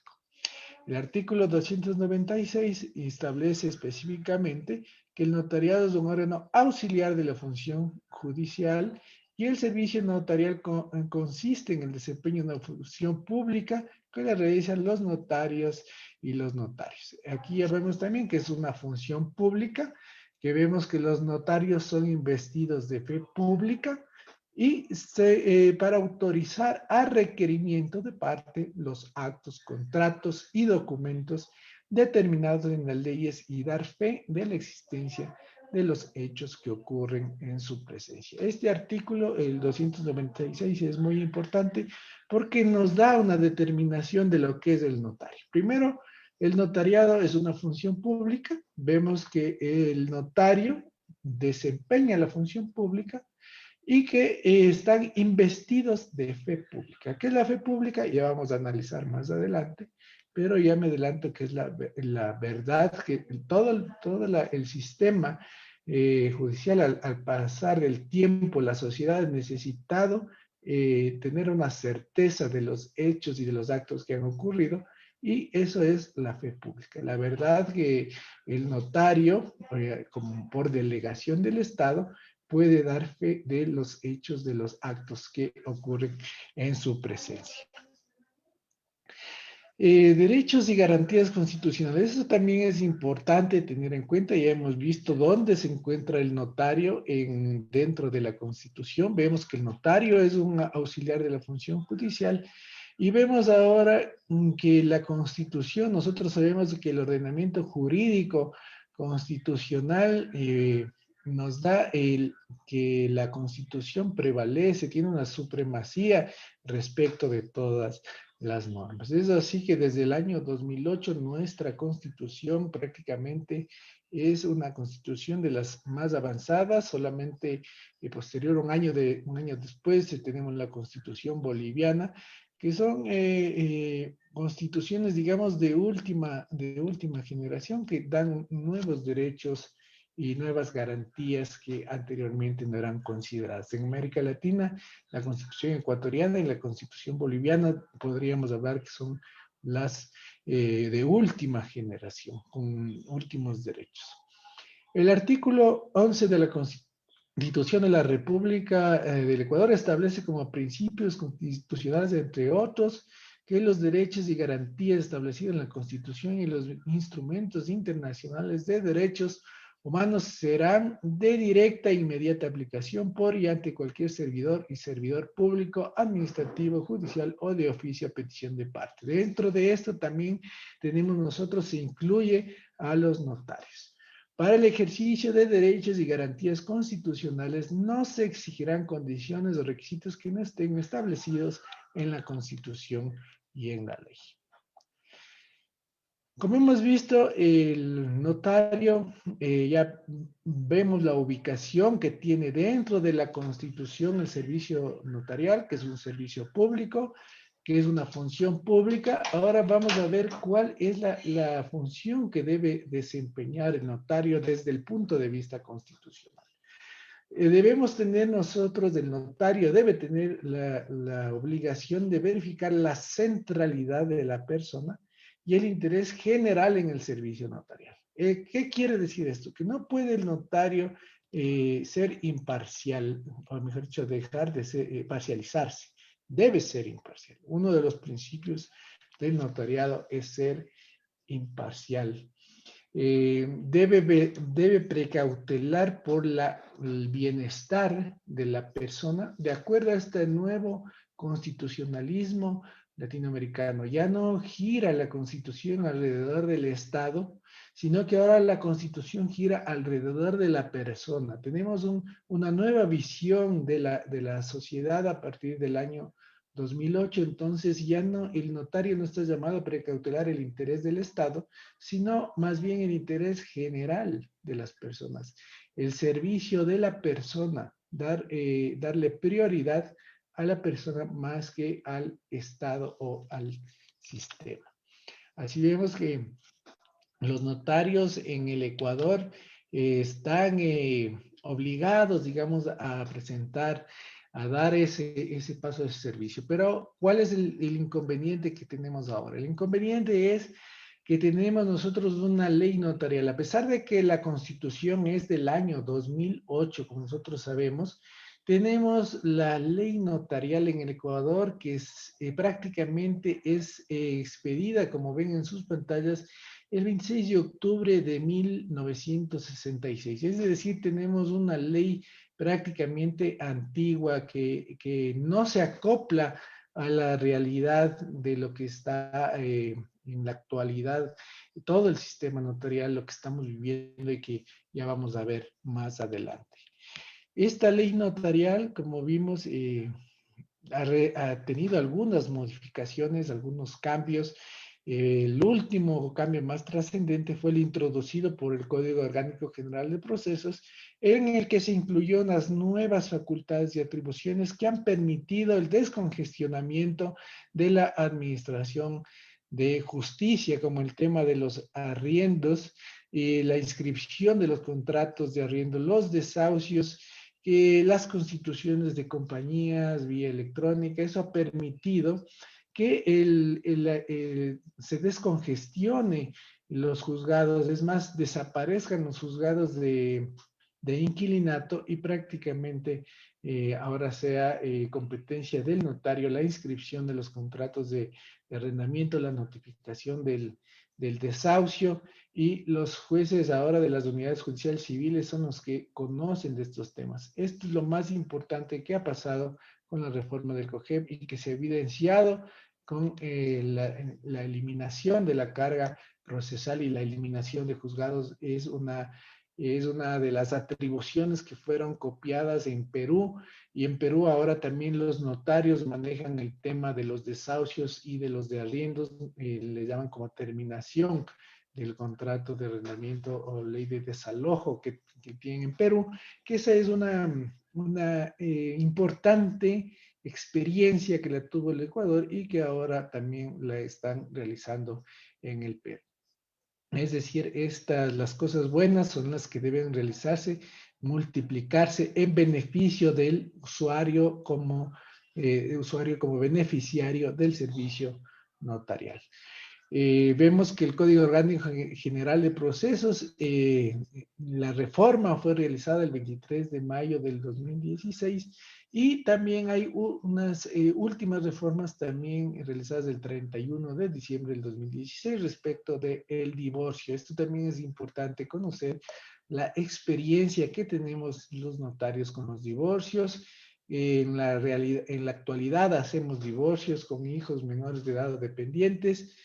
El artículo 296 establece específicamente que el notariado es un órgano auxiliar de la función judicial y el servicio notarial consiste en el desempeño de una función pública que la realizan los notarios y los notarios. Aquí ya vemos también que es una función pública, que vemos que los notarios son investidos de fe pública y para autorizar a requerimiento de parte los actos, contratos y documentos determinados en las leyes y dar fe de la existencia de los hechos que ocurren en su presencia. Este artículo, el 296, es muy importante porque nos da una determinación de lo que es el notario. Primero, el notariado es una función pública. Vemos que el notario desempeña la función pública y que están investidos de fe pública. ¿Qué es la fe pública? Ya vamos a analizar más adelante, pero ya me adelanto que es la verdad, que todo el sistema judicial al pasar el tiempo, la sociedad ha necesitado tener una certeza de los hechos y de los actos que han ocurrido, y eso es la fe pública. La verdad que el notario, como por delegación del Estado, puede dar fe de los hechos, de los actos que ocurren en su presencia. Derechos y garantías constitucionales, eso también es importante tener en cuenta. Ya hemos visto dónde se encuentra el notario dentro de la Constitución. Vemos que el notario es un auxiliar de la función judicial y vemos ahora que la Constitución, nosotros sabemos que el ordenamiento jurídico constitucional nos da que la Constitución prevalece, tiene una supremacía respecto de todas las normas. Es así que desde el año 2008 nuestra Constitución prácticamente es una Constitución de las más avanzadas. Solamente posterior, un año después, tenemos la Constitución boliviana, que son constituciones, digamos, de última generación, que dan nuevos derechos y nuevas garantías que anteriormente no eran consideradas. En América Latina, la Constitución ecuatoriana y la Constitución boliviana podríamos hablar que son las de última generación, con últimos derechos. El artículo 11 de la Constitución de la República del Ecuador establece como principios constitucionales, entre otros, que los derechos y garantías establecidos en la Constitución y los instrumentos internacionales de derechos humanos serán de directa e inmediata aplicación por y ante cualquier servidor y servidor público, administrativo, judicial o de oficio a petición de parte. Dentro de esto también tenemos nosotros, se incluye a los notarios. Para el ejercicio de derechos y garantías constitucionales no se exigirán condiciones o requisitos que no estén establecidos en la Constitución y en la ley. Como hemos visto, el notario, ya vemos la ubicación que tiene dentro de la Constitución el servicio notarial, que es un servicio público, que es una función pública. Ahora vamos a ver cuál es la función que debe desempeñar el notario desde el punto de vista constitucional. Debemos tener nosotros, el notario debe tener la obligación de verificar la centralidad de la persona y el interés general en el servicio notarial. ¿Qué quiere decir esto? Que no puede el notario ser imparcial, o mejor dicho, dejar de ser, parcializarse. Debe ser imparcial. Uno de los principios del notariado es ser imparcial. Debe precautelar por el bienestar de la persona de acuerdo a este nuevo constitucionalismo latinoamericano. Ya no gira la Constitución alrededor del Estado, sino que ahora la Constitución gira alrededor de la persona. Tenemos una nueva visión de la sociedad a partir del año 2008, entonces ya no, el notario no está llamado a precautelar el interés del Estado, sino más bien el interés general de las personas, el servicio de la persona, darle prioridad a la persona más que al Estado o al sistema. Así vemos que los notarios en el Ecuador están obligados, digamos, a presentar, a dar ese paso de servicio. Pero, ¿cuál es el inconveniente que tenemos ahora? El inconveniente es que tenemos nosotros una ley notarial. A pesar de que la Constitución es del año 2008, como nosotros sabemos, tenemos la ley notarial en el Ecuador que prácticamente es expedida, como ven en sus pantallas, el 26 de octubre de 1966. Es decir, tenemos una ley prácticamente antigua que no se acopla a la realidad de lo que está en la actualidad, todo el sistema notarial, lo que estamos viviendo y que ya vamos a ver más adelante. Esta ley notarial, como vimos, ha tenido algunas modificaciones, algunos cambios. El último cambio más trascendente fue el introducido por el Código Orgánico General de Procesos, en el que se incluyó unas nuevas facultades y atribuciones que han permitido el descongestionamiento de la administración de justicia, como el tema de los arriendos, la inscripción de los contratos de arriendo, los desahucios, las constituciones de compañías vía electrónica. Eso ha permitido que se descongestione los juzgados, es más, desaparezcan los juzgados de inquilinato y prácticamente ahora sea competencia del notario la inscripción de los contratos de arrendamiento, la notificación del desahucio, y los jueces ahora de las unidades judiciales civiles son los que conocen de estos temas. Esto es lo más importante que ha pasado con la reforma del COGEP y que se ha evidenciado con la eliminación de la carga procesal y la eliminación de juzgados. Es una de las atribuciones que fueron copiadas en Perú, y en Perú ahora también los notarios manejan el tema de los desahucios y de los de arriendos, le llaman como terminación del contrato de arrendamiento o ley de desalojo que tienen en Perú, que esa es una importante experiencia que la tuvo el Ecuador y que ahora también la están realizando en el Perú. Es decir, las cosas buenas son las que deben realizarse, multiplicarse en beneficio del usuario como beneficiario del servicio notarial. Vemos que el Código Orgánico General de Procesos, la reforma fue realizada el 23 de mayo del 2016, y también hay unas últimas reformas también realizadas el 31 de diciembre del 2016 respecto del divorcio. Esto también es importante conocer la experiencia que tenemos los notarios con los divorcios. En la actualidad hacemos divorcios con hijos menores de edad o dependientes.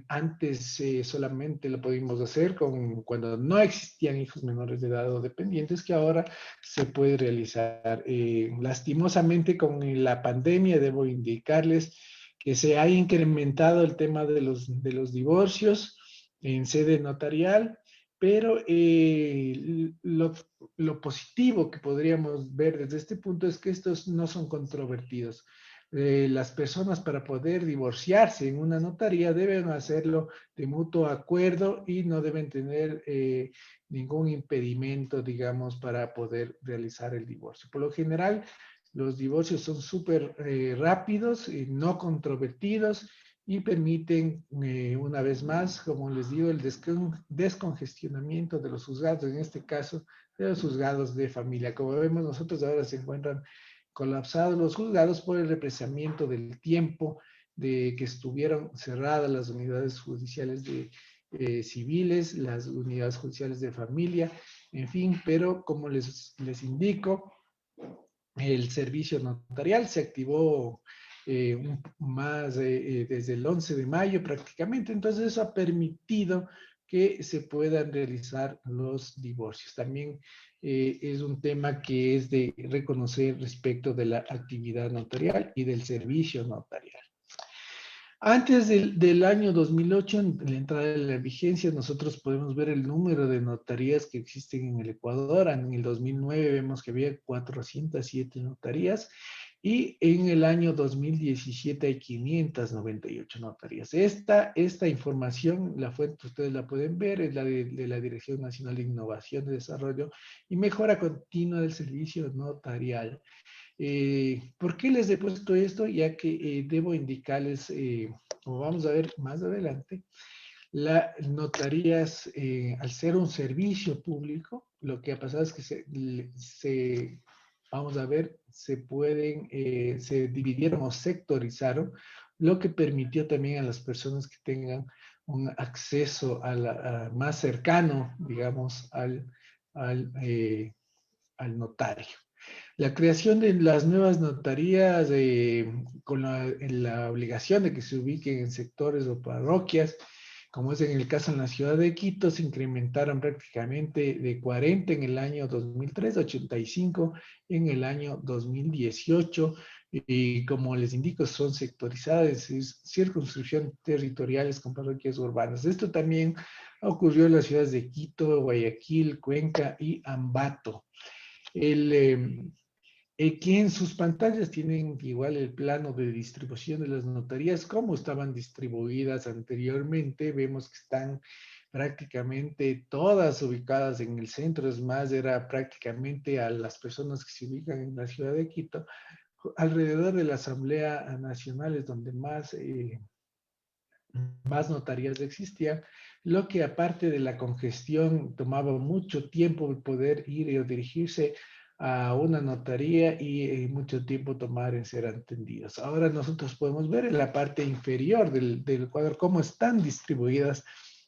Antes solamente lo pudimos hacer cuando no existían hijos menores de edad o dependientes, que ahora se puede realizar. Lastimosamente con la pandemia debo indicarles que se ha incrementado el tema de los divorcios en sede notarial, pero lo positivo que podríamos ver desde este punto es que estos no son controvertidos. Las personas, para poder divorciarse en una notaría, deben hacerlo de mutuo acuerdo y no deben tener ningún impedimento, digamos, para poder realizar el divorcio. Por lo general, los divorcios son súper rápidos y no controvertidos, y permiten, una vez más, como les digo, el descongestionamiento de los juzgados, en este caso, de los juzgados de familia. Como vemos nosotros, ahora se encuentran colapsados los juzgados por el represamiento del tiempo de que estuvieron cerradas las unidades judiciales civiles, las unidades judiciales de familia, en fin, pero como les indico, el servicio notarial se activó desde el 11 de mayo prácticamente. Entonces eso ha permitido que se puedan realizar los divorcios. También es un tema que es de reconocer respecto de la actividad notarial y del servicio notarial. Antes del año 2008, en la entrada de la vigencia, nosotros podemos ver el número de notarías que existen en el Ecuador. En el 2009 vemos que había 407 notarías. y en el año 2017 hay 598 notarías. Esta información, la fuente ustedes la pueden ver, es la de la Dirección Nacional de Innovación y Desarrollo y Mejora Continua del Servicio Notarial. ¿Por qué les he puesto esto? Ya que debo indicarles, como vamos a ver más adelante, las notarías, al ser un servicio público, lo que ha pasado es que vamos a ver, se dividieron o sectorizaron, lo que permitió también a las personas que tengan un acceso más cercano, digamos, al notario. La creación de las nuevas notarías con la obligación de que se ubiquen en sectores o parroquias, como es en el caso en la ciudad de Quito, se incrementaron prácticamente de 40 en el año 2003 a 85 en el año 2018. Y como les indico, son sectorizadas, es circunscripción territoriales con parroquias urbanas. Esto también ocurrió en las ciudades de Quito, Guayaquil, Cuenca y Ambato. Que en sus pantallas tienen igual el plano de distribución de las notarías, como estaban distribuidas anteriormente. Vemos que están prácticamente todas ubicadas en el centro, es más, era prácticamente a las personas que se ubican en la ciudad de Quito, alrededor de la Asamblea Nacional es donde más notarías existían, lo que aparte de la congestión tomaba mucho tiempo poder ir o dirigirse a una notaría y mucho tiempo tomar en ser atendidos. Ahora nosotros podemos ver en la parte inferior del cuadro cómo están distribuidas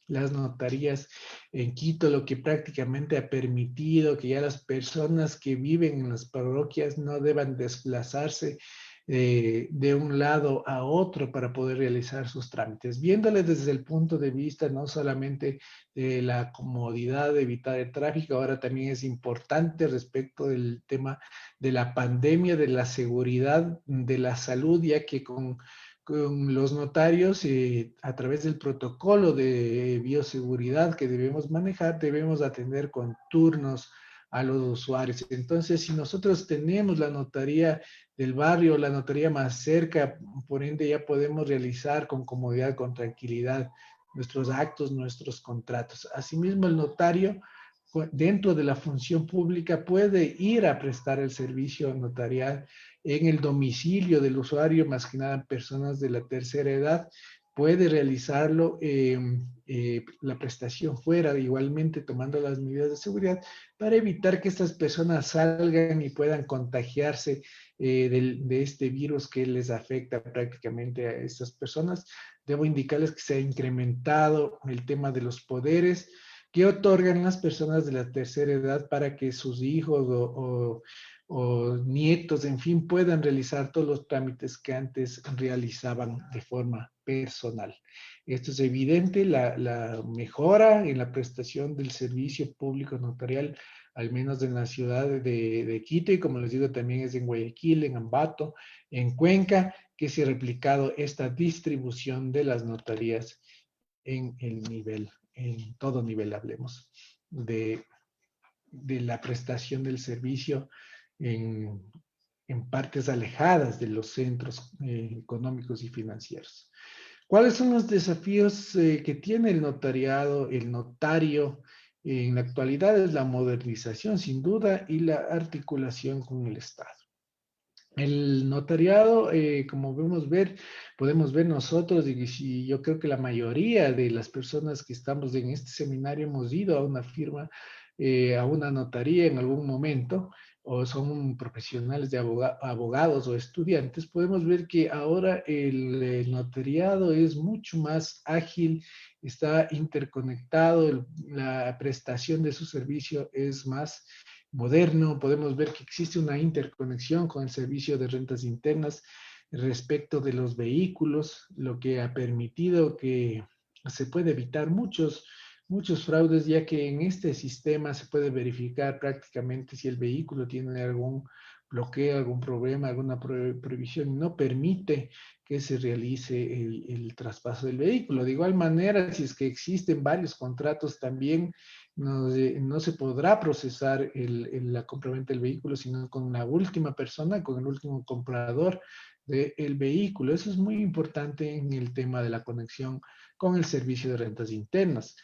las notarías en Quito, lo que prácticamente ha permitido que ya las personas que viven en las parroquias no deban desplazarse de un lado a otro para poder realizar sus trámites, viéndole desde el punto de vista no solamente de la comodidad de evitar el tráfico, ahora también es importante respecto del tema de la pandemia, de la seguridad, de la salud, ya que con los notarios, a través del protocolo de bioseguridad que debemos manejar, debemos atender con turnos a los usuarios. Entonces, si nosotros tenemos la notaría del barrio, la notaría más cerca, por ende ya podemos realizar con comodidad, con tranquilidad nuestros actos, nuestros contratos. Asimismo, el notario, dentro de la función pública, puede ir a prestar el servicio notarial en el domicilio del usuario, más que nada personas de la tercera edad, puede realizarlo la prestación fuera, igualmente tomando las medidas de seguridad para evitar que estas personas salgan y puedan contagiarse de este virus que les afecta prácticamente a estas personas. Debo indicarles que se ha incrementado el tema de los poderes que otorgan las personas de la tercera edad para que sus hijos o nietos, en fin, puedan realizar todos los trámites que antes realizaban de forma personal. Esto es evidente, la mejora en la prestación del servicio público notarial, al menos en la ciudad de Quito, y como les digo, también es en Guayaquil, en Ambato, en Cuenca, que se ha replicado esta distribución de las notarías en el nivel, en todo nivel, hablemos, de la prestación del servicio en, en partes alejadas de los centros económicos y financieros. ¿Cuáles son los desafíos que tiene el notariado, el notario en la actualidad? Es la modernización, sin duda, y la articulación con el Estado. El notariado, como podemos ver nosotros, y yo creo que la mayoría de las personas que estamos en este seminario hemos ido a una firma, a una notaría en algún momento, o son profesionales de abogados o estudiantes, podemos ver que ahora el notariado es mucho más ágil, está interconectado, la prestación de su servicio es más moderno. Podemos ver que existe una interconexión con el servicio de rentas internas respecto de los vehículos, lo que ha permitido que se pueda evitar muchos fraudes, ya que en este sistema se puede verificar prácticamente si el vehículo tiene algún bloqueo, algún problema, alguna prohibición, no permite que se realice el traspaso del vehículo. De igual manera, si es que existen varios contratos, también no se podrá procesar la compraventa del vehículo, sino con la última persona, con el último comprador del vehículo. Eso es muy importante en el tema de la conexión con el servicio de rentas internas.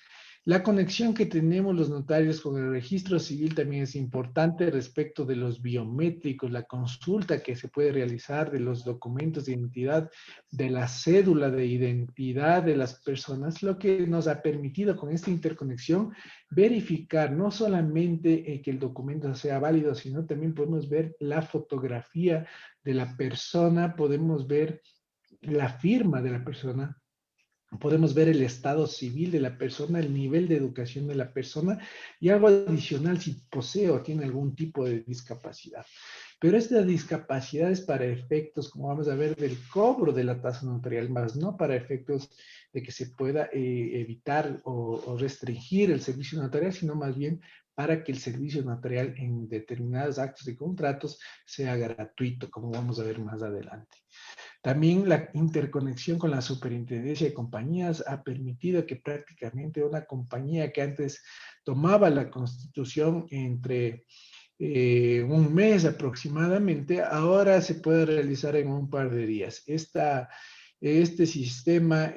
La conexión que tenemos los notarios con el registro civil también es importante respecto de los biométricos, la consulta que se puede realizar de los documentos de identidad, de la cédula de identidad de las personas, lo que nos ha permitido con esta interconexión verificar no solamente que el documento sea válido, sino también podemos ver la fotografía de la persona, podemos ver la firma de la persona, podemos ver el estado civil de la persona, el nivel de educación de la persona y algo adicional si posee o tiene algún tipo de discapacidad. Pero esta discapacidad es para efectos, como vamos a ver, del cobro de la tasa notarial, más no para efectos de que se pueda evitar o restringir el servicio notarial, sino más bien para que el servicio notarial en determinados actos y contratos sea gratuito, como vamos a ver más adelante. También la interconexión con la superintendencia de compañías ha permitido que prácticamente una compañía que antes tomaba la constitución entre un mes aproximadamente, ahora se puede realizar en un par de días. Este sistema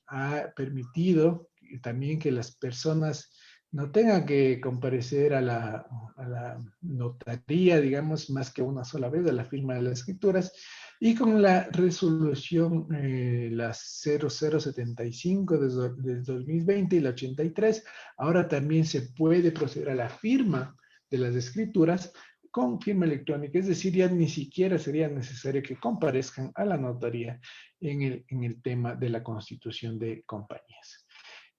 ha permitido también que las personas no tengan que comparecer a la notaría, digamos, más que una sola vez a la firma de las escrituras, y con la resolución, la 0075 del 2020 y la 83, ahora también se puede proceder a la firma de las escrituras con firma electrónica, es decir, ya ni siquiera sería necesario que comparezcan a la notaría en el tema de la constitución de compañías.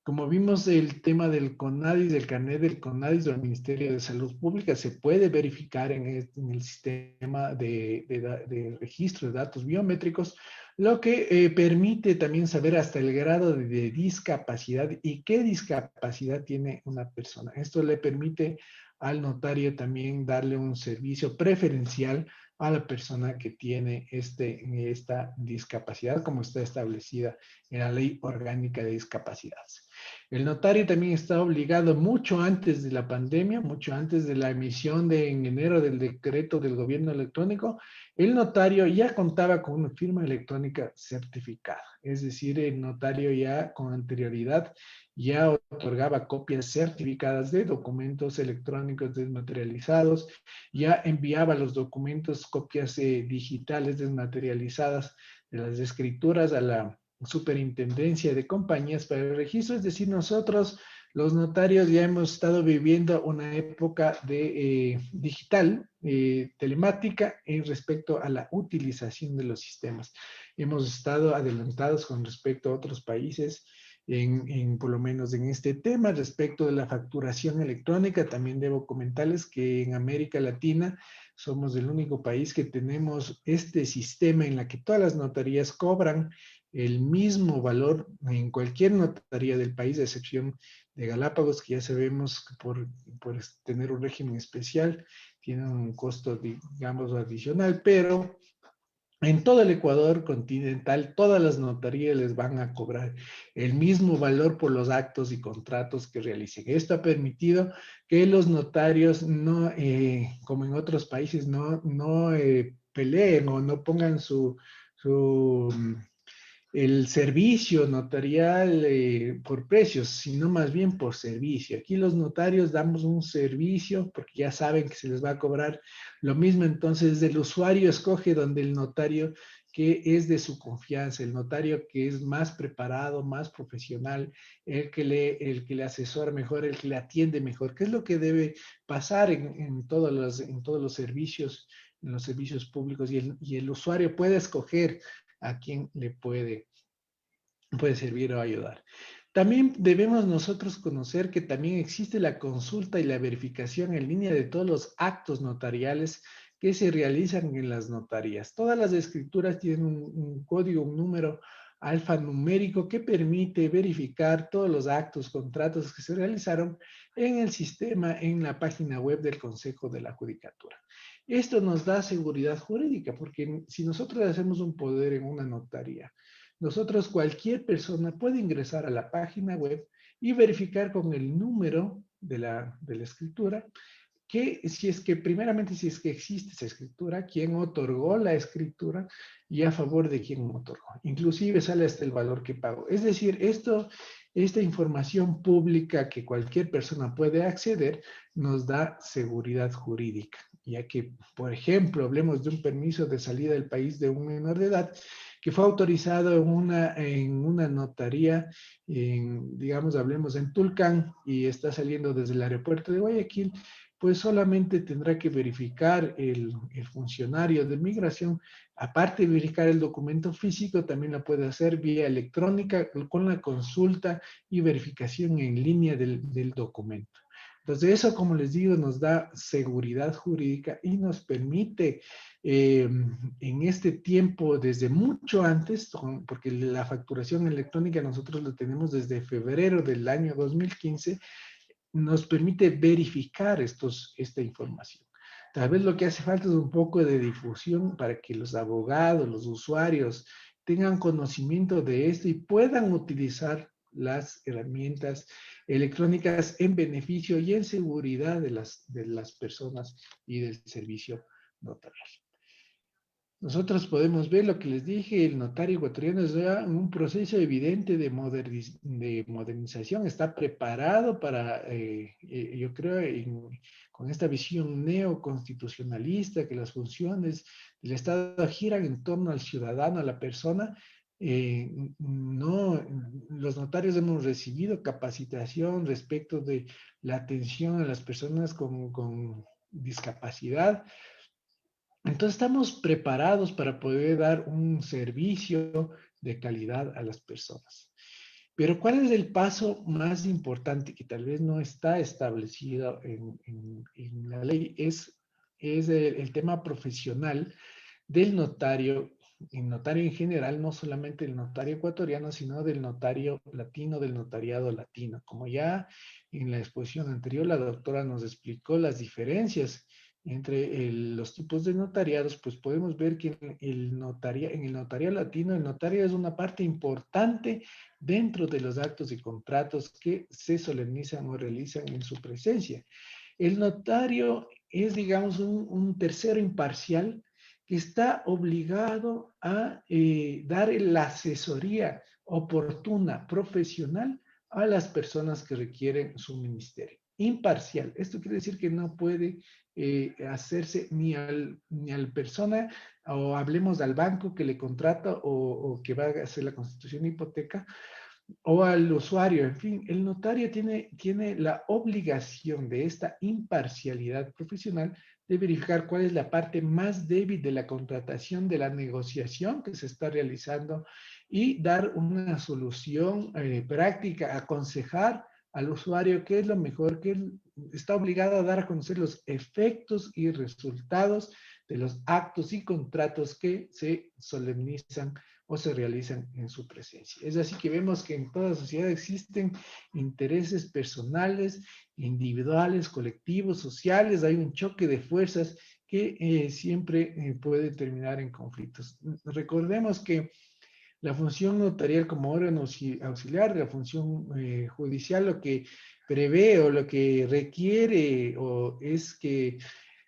Como vimos, el tema del CONADIS, del carnet del CONADIS del Ministerio de Salud Pública se puede verificar en el sistema de registro de datos biométricos, lo que permite también saber hasta el grado de discapacidad y qué discapacidad tiene una persona. Esto le permite al notario también darle un servicio preferencial a la persona que tiene esta discapacidad, como está establecida en la Ley Orgánica de Discapacidades. El notario también está obligado mucho antes de la pandemia, mucho antes de la emisión en enero del decreto del gobierno electrónico, el notario ya contaba con una firma electrónica certificada. Es decir, el notario ya con anterioridad ya otorgaba copias certificadas de documentos electrónicos desmaterializados, ya enviaba los documentos, copias digitales desmaterializadas de las escrituras a la superintendencia de compañías para el registro. Es decir, nosotros los notarios ya hemos estado viviendo una época de digital, telemática, en respecto a la utilización de los sistemas. Hemos estado adelantados con respecto a otros países, por lo menos en este tema. Respecto de la facturación electrónica, también debo comentarles que en América Latina somos el único país que tenemos este sistema en la que todas las notarías cobran el mismo valor en cualquier notaría del país, a excepción de Galápagos, que ya sabemos que por tener un régimen especial tiene un costo, digamos, adicional, pero en todo el Ecuador continental, todas las notarías les van a cobrar el mismo valor por los actos y contratos que realicen. Esto ha permitido que los notarios no, como en otros países, no peleen o no pongan el servicio notarial por precios, sino más bien por servicio. Aquí los notarios damos un servicio porque ya saben que se les va a cobrar lo mismo, entonces el usuario escoge donde el notario que es de su confianza, el notario que es más preparado, más profesional, el que le asesora mejor, el que le atiende mejor, que es lo que debe pasar en todos los servicios, en los servicios públicos, y el usuario puede escoger a quién le puede servir o ayudar. También debemos nosotros conocer que también existe la consulta y la verificación en línea de todos los actos notariales que se realizan en las notarías. Todas las escrituras tienen un código, un número alfanumérico que permite verificar todos los actos, contratos que se realizaron en el sistema, en la página web del Consejo de la Judicatura. Esto nos da seguridad jurídica, porque si nosotros hacemos un poder en una notaría, nosotros, cualquier persona puede ingresar a la página web y verificar con el número de la escritura que si es que, primeramente, si es que existe esa escritura, quién otorgó la escritura y a favor de quién otorgó. Inclusive sale hasta el valor que pagó. Es decir, esta información pública que cualquier persona puede acceder nos da seguridad jurídica, ya que, por ejemplo, hablemos de un permiso de salida del país de un menor de edad que fue autorizado en una notaría, digamos, hablemos en Tulcán, y está saliendo desde el aeropuerto de Guayaquil, pues solamente tendrá que verificar el funcionario de migración. Aparte de verificar el documento físico, también lo puede hacer vía electrónica con la consulta y verificación en línea del documento. Entonces, eso, como les digo, nos da seguridad jurídica y nos permite en este tiempo, desde mucho antes, porque la facturación electrónica nosotros lo tenemos desde febrero del año 2015, nos permite verificar esta información. Tal vez lo que hace falta es un poco de difusión para que los abogados, los usuarios tengan conocimiento de esto y puedan utilizar las herramientas electrónicas en beneficio y en seguridad de las personas y del servicio notarial. Nosotros podemos ver lo que les dije, el notario ecuatoriano está en un proceso evidente de modernización, está preparado para, yo creo, con esta visión neoconstitucionalista, que las funciones del Estado giran en torno al ciudadano, a la persona. Los notarios hemos recibido capacitación respecto de la atención a las personas con discapacidad. Entonces estamos preparados para poder dar un servicio de calidad a las personas. Pero ¿cuál es el paso más importante que tal vez no está establecido en la ley? Es el tema profesional del notario, el notario en general, no solamente el notario ecuatoriano, sino del notario latino, del notariado latino. Como ya en la exposición anterior la doctora nos explicó las diferencias entre los tipos de notariados, pues podemos ver que en el notariado latino, el notario es una parte importante dentro de los actos y contratos que se solemnizan o realizan en su presencia. El notario es, digamos, un tercero imparcial que está obligado a dar la asesoría oportuna, profesional, a las personas que requieren su ministerio. Imparcial. Esto quiere decir que no puede hacerse ni al persona, o hablemos al banco que le contrata o que va a hacer la constitución de hipoteca, o al usuario. En fin, el notario tiene la obligación de esta imparcialidad profesional de verificar cuál es la parte más débil de la contratación, de la negociación que se está realizando, y dar una solución práctica, aconsejar al usuario qué es lo mejor, que él está obligado a dar a conocer los efectos y resultados de los actos y contratos que se solemnizan o se realizan en su presencia. Es así que vemos que en toda sociedad existen intereses personales, individuales, colectivos, sociales. Hay un choque de fuerzas que siempre puede terminar en conflictos. Recordemos que la función notarial como órgano auxiliar de la función judicial, lo que prevé o lo que requiere es que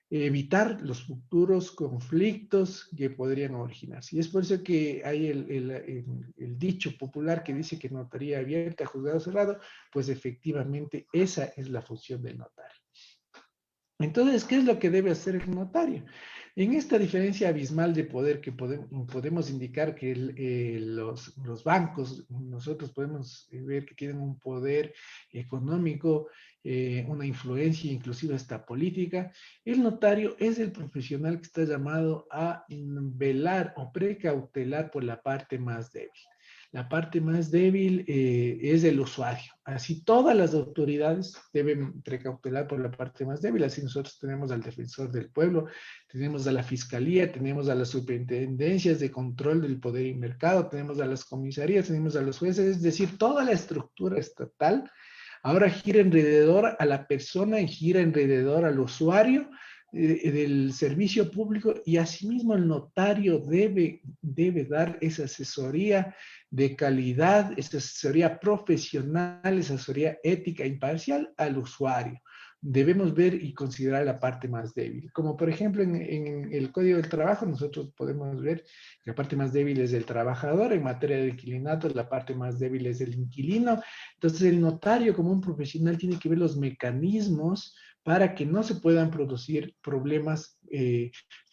evitar los futuros conflictos que podrían originarse. Y es por eso que hay el dicho popular que dice que notaría abierta, juzgado cerrado, pues efectivamente esa es la función del notario. Entonces, ¿qué es lo que debe hacer el notario? En esta diferencia abismal de poder que podemos indicar que los bancos, nosotros podemos ver que tienen un poder económico, una influencia inclusive hasta política, el notario es el profesional que está llamado a velar o precautelar por la parte más débil. la parte más débil es el usuario. Así todas las autoridades deben precautelar por la parte más débil. Así nosotros tenemos al defensor del pueblo, tenemos a la fiscalía, tenemos a las superintendencias de control del poder y mercado, tenemos a las comisarías, tenemos a los jueces, es decir, toda la estructura estatal ahora gira alrededor a la persona y gira alrededor al usuario del servicio público, y asimismo el notario debe dar esa asesoría de calidad, esa asesoría profesional, esa asesoría ética, imparcial al usuario. Debemos ver y considerar la parte más débil. Como por ejemplo en el Código del Trabajo nosotros podemos ver que la parte más débil es del trabajador, en materia de inquilinato la parte más débil es del inquilino. Entonces el notario como un profesional tiene que ver los mecanismos para que no se puedan producir problemas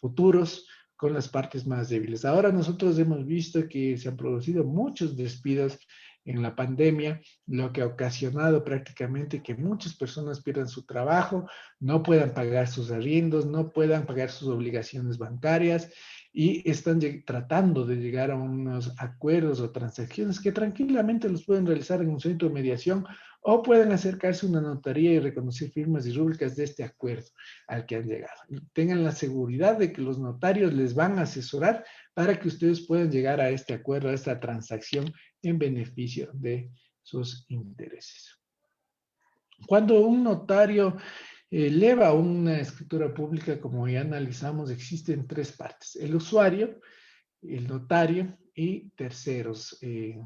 futuros con las partes más débiles. Ahora nosotros hemos visto que se han producido muchos despidos en la pandemia, lo que ha ocasionado prácticamente que muchas personas pierdan su trabajo, no puedan pagar sus arriendos, no puedan pagar sus obligaciones bancarias, y están tratando de llegar a unos acuerdos o transacciones que tranquilamente los pueden realizar en un centro de mediación, o pueden acercarse a una notaría y reconocer firmas y rúbricas de este acuerdo al que han llegado. Y tengan la seguridad de que los notarios les van a asesorar para que ustedes puedan llegar a este acuerdo, a esta transacción en beneficio de sus intereses. Cuando un notario eleva una escritura pública, como ya analizamos, existen tres partes: el usuario, el notario y terceros, que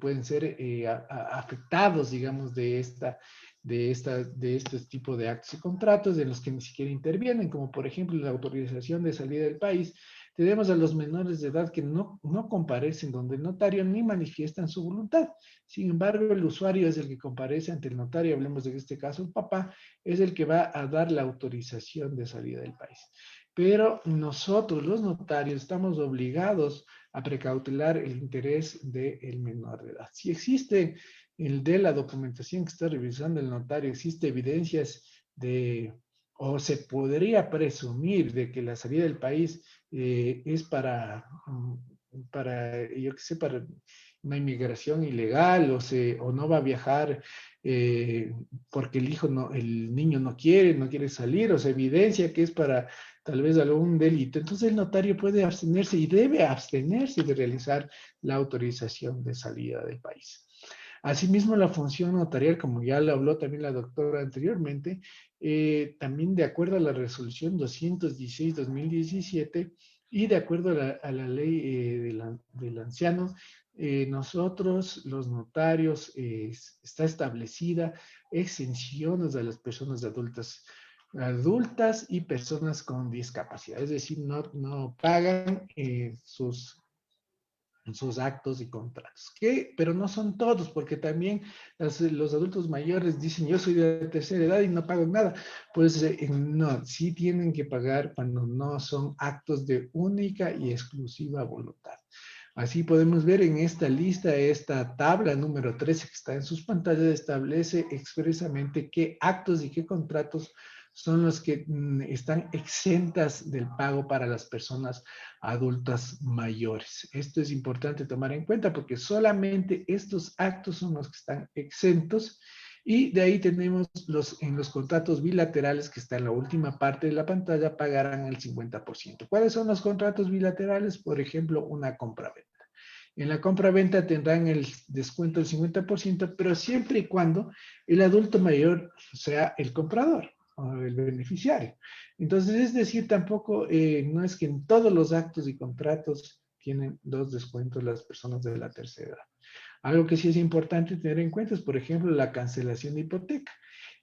pueden ser afectados, digamos, de este tipo de actos y contratos en los que ni siquiera intervienen, como por ejemplo la autorización de salida del país. Tenemos a los menores de edad que no comparecen donde el notario ni manifiestan su voluntad. Sin embargo, el usuario es el que comparece ante el notario, hablemos de este caso, el papá es el que va a dar la autorización de salida del país. Pero nosotros, los notarios, estamos obligados a precautelar el interés del menor de edad. Si existe el de la documentación que está revisando el notario, existe evidencias o se podría presumir de que la salida del país es para, yo qué sé, para una inmigración ilegal, o no va a viajar porque el niño no quiere salir, o se evidencia que es para tal vez algún delito. Entonces el notario puede abstenerse y debe abstenerse de realizar la autorización de salida del país. Asimismo, la función notarial, como ya lo habló también la doctora anteriormente, también de acuerdo a la resolución 216-2017 y de acuerdo a la ley del anciano, nosotros, los notarios, está establecida exenciones a las personas adultas y personas con discapacidad. Es decir, no pagan sus actos y contratos. Pero no son todos, porque también los adultos mayores dicen: yo soy de tercera edad y no pago nada. Pues no, sí tienen que pagar cuando no son actos de única y exclusiva voluntad. Así podemos ver en esta lista, esta tabla número 13 que está en sus pantallas, establece expresamente qué actos y qué contratos son los que están exentas del pago para las personas adultas mayores. Esto es importante tomar en cuenta porque solamente estos actos son los que están exentos, y de ahí tenemos en los contratos bilaterales, que está en la última parte de la pantalla, pagarán el 50%. ¿Cuáles son los contratos bilaterales? Por ejemplo, una compra-venta. En la compra-venta tendrán el descuento del 50%, pero siempre y cuando el adulto mayor sea el comprador o el beneficiario. Entonces, es decir, tampoco, no es que en todos los actos y contratos tienen los descuentos las personas de la tercera edad. Algo que sí es importante tener en cuenta es, por ejemplo, la cancelación de hipoteca.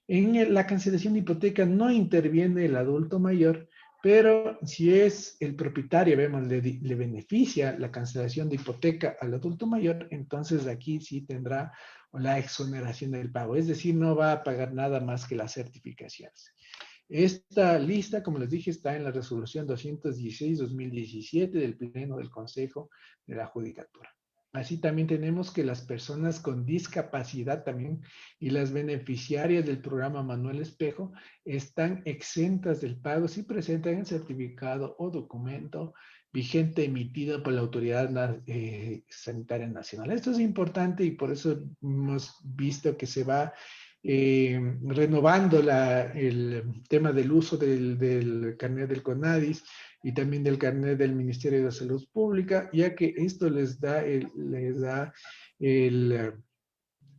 En la cancelación de hipoteca no interviene el adulto mayor, pero si es el propietario, vemos, le beneficia la cancelación de hipoteca al adulto mayor, entonces aquí sí tendrá la exoneración del pago. Es decir, no va a pagar nada más que las certificaciones. Esta lista, como les dije, está en la resolución 216-2017 del Pleno del Consejo de la Judicatura. Así también tenemos que las personas con discapacidad también y las beneficiarias del programa Manuel Espejo están exentas del pago si presentan el certificado o documento vigente emitido por la Autoridad Sanitaria Nacional. Esto es importante y por eso hemos visto que se va renovando el tema del uso del carnet del CONADIS y también del carnet del Ministerio de Salud Pública, ya que esto les da el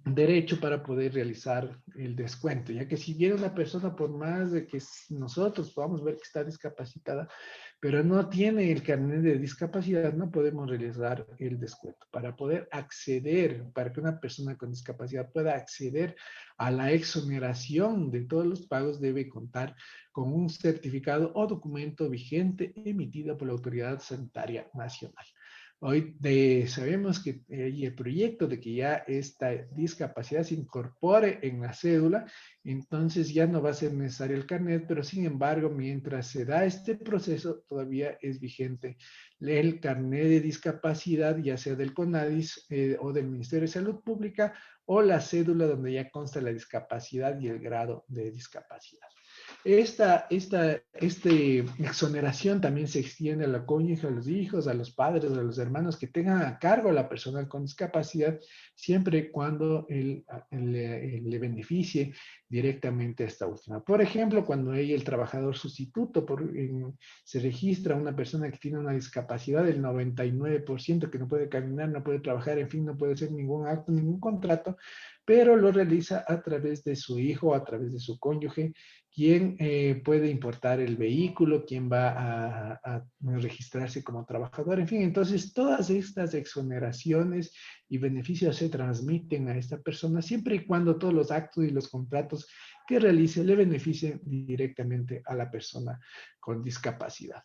derecho para poder realizar el descuento, ya que si viene una persona, por más de que nosotros podamos ver que está discapacitada, pero no tiene el carnet de discapacidad, no podemos realizar el descuento. Para poder acceder, para que una persona con discapacidad pueda acceder a la exoneración de todos los pagos, debe contar con un certificado o documento vigente emitido por la Autoridad Sanitaria Nacional. Hoy sabemos que hay el proyecto de que ya esta discapacidad se incorpore en la cédula, entonces ya no va a ser necesario el carnet, pero sin embargo, mientras se da este proceso, todavía es vigente el carnet de discapacidad, ya sea del CONADIS o del Ministerio de Salud Pública, o la cédula donde ya consta la discapacidad y el grado de discapacidad. Esta exoneración también se extiende a la cónyuge, a los hijos, a los padres, a los hermanos que tengan a cargo a la persona con discapacidad, siempre y cuando le beneficie directamente a esta última. Por ejemplo, cuando hay el trabajador sustituto, se registra una persona que tiene una discapacidad del 99%, que no puede caminar, no puede trabajar, en fin, no puede hacer ningún acto, ningún contrato, pero lo realiza a través de su hijo, a través de su cónyuge, quien puede importar el vehículo, quien va a registrarse como trabajador, en fin, entonces todas estas exoneraciones y beneficios se transmiten a esta persona siempre y cuando todos los actos y los contratos que realice le beneficien directamente a la persona con discapacidad.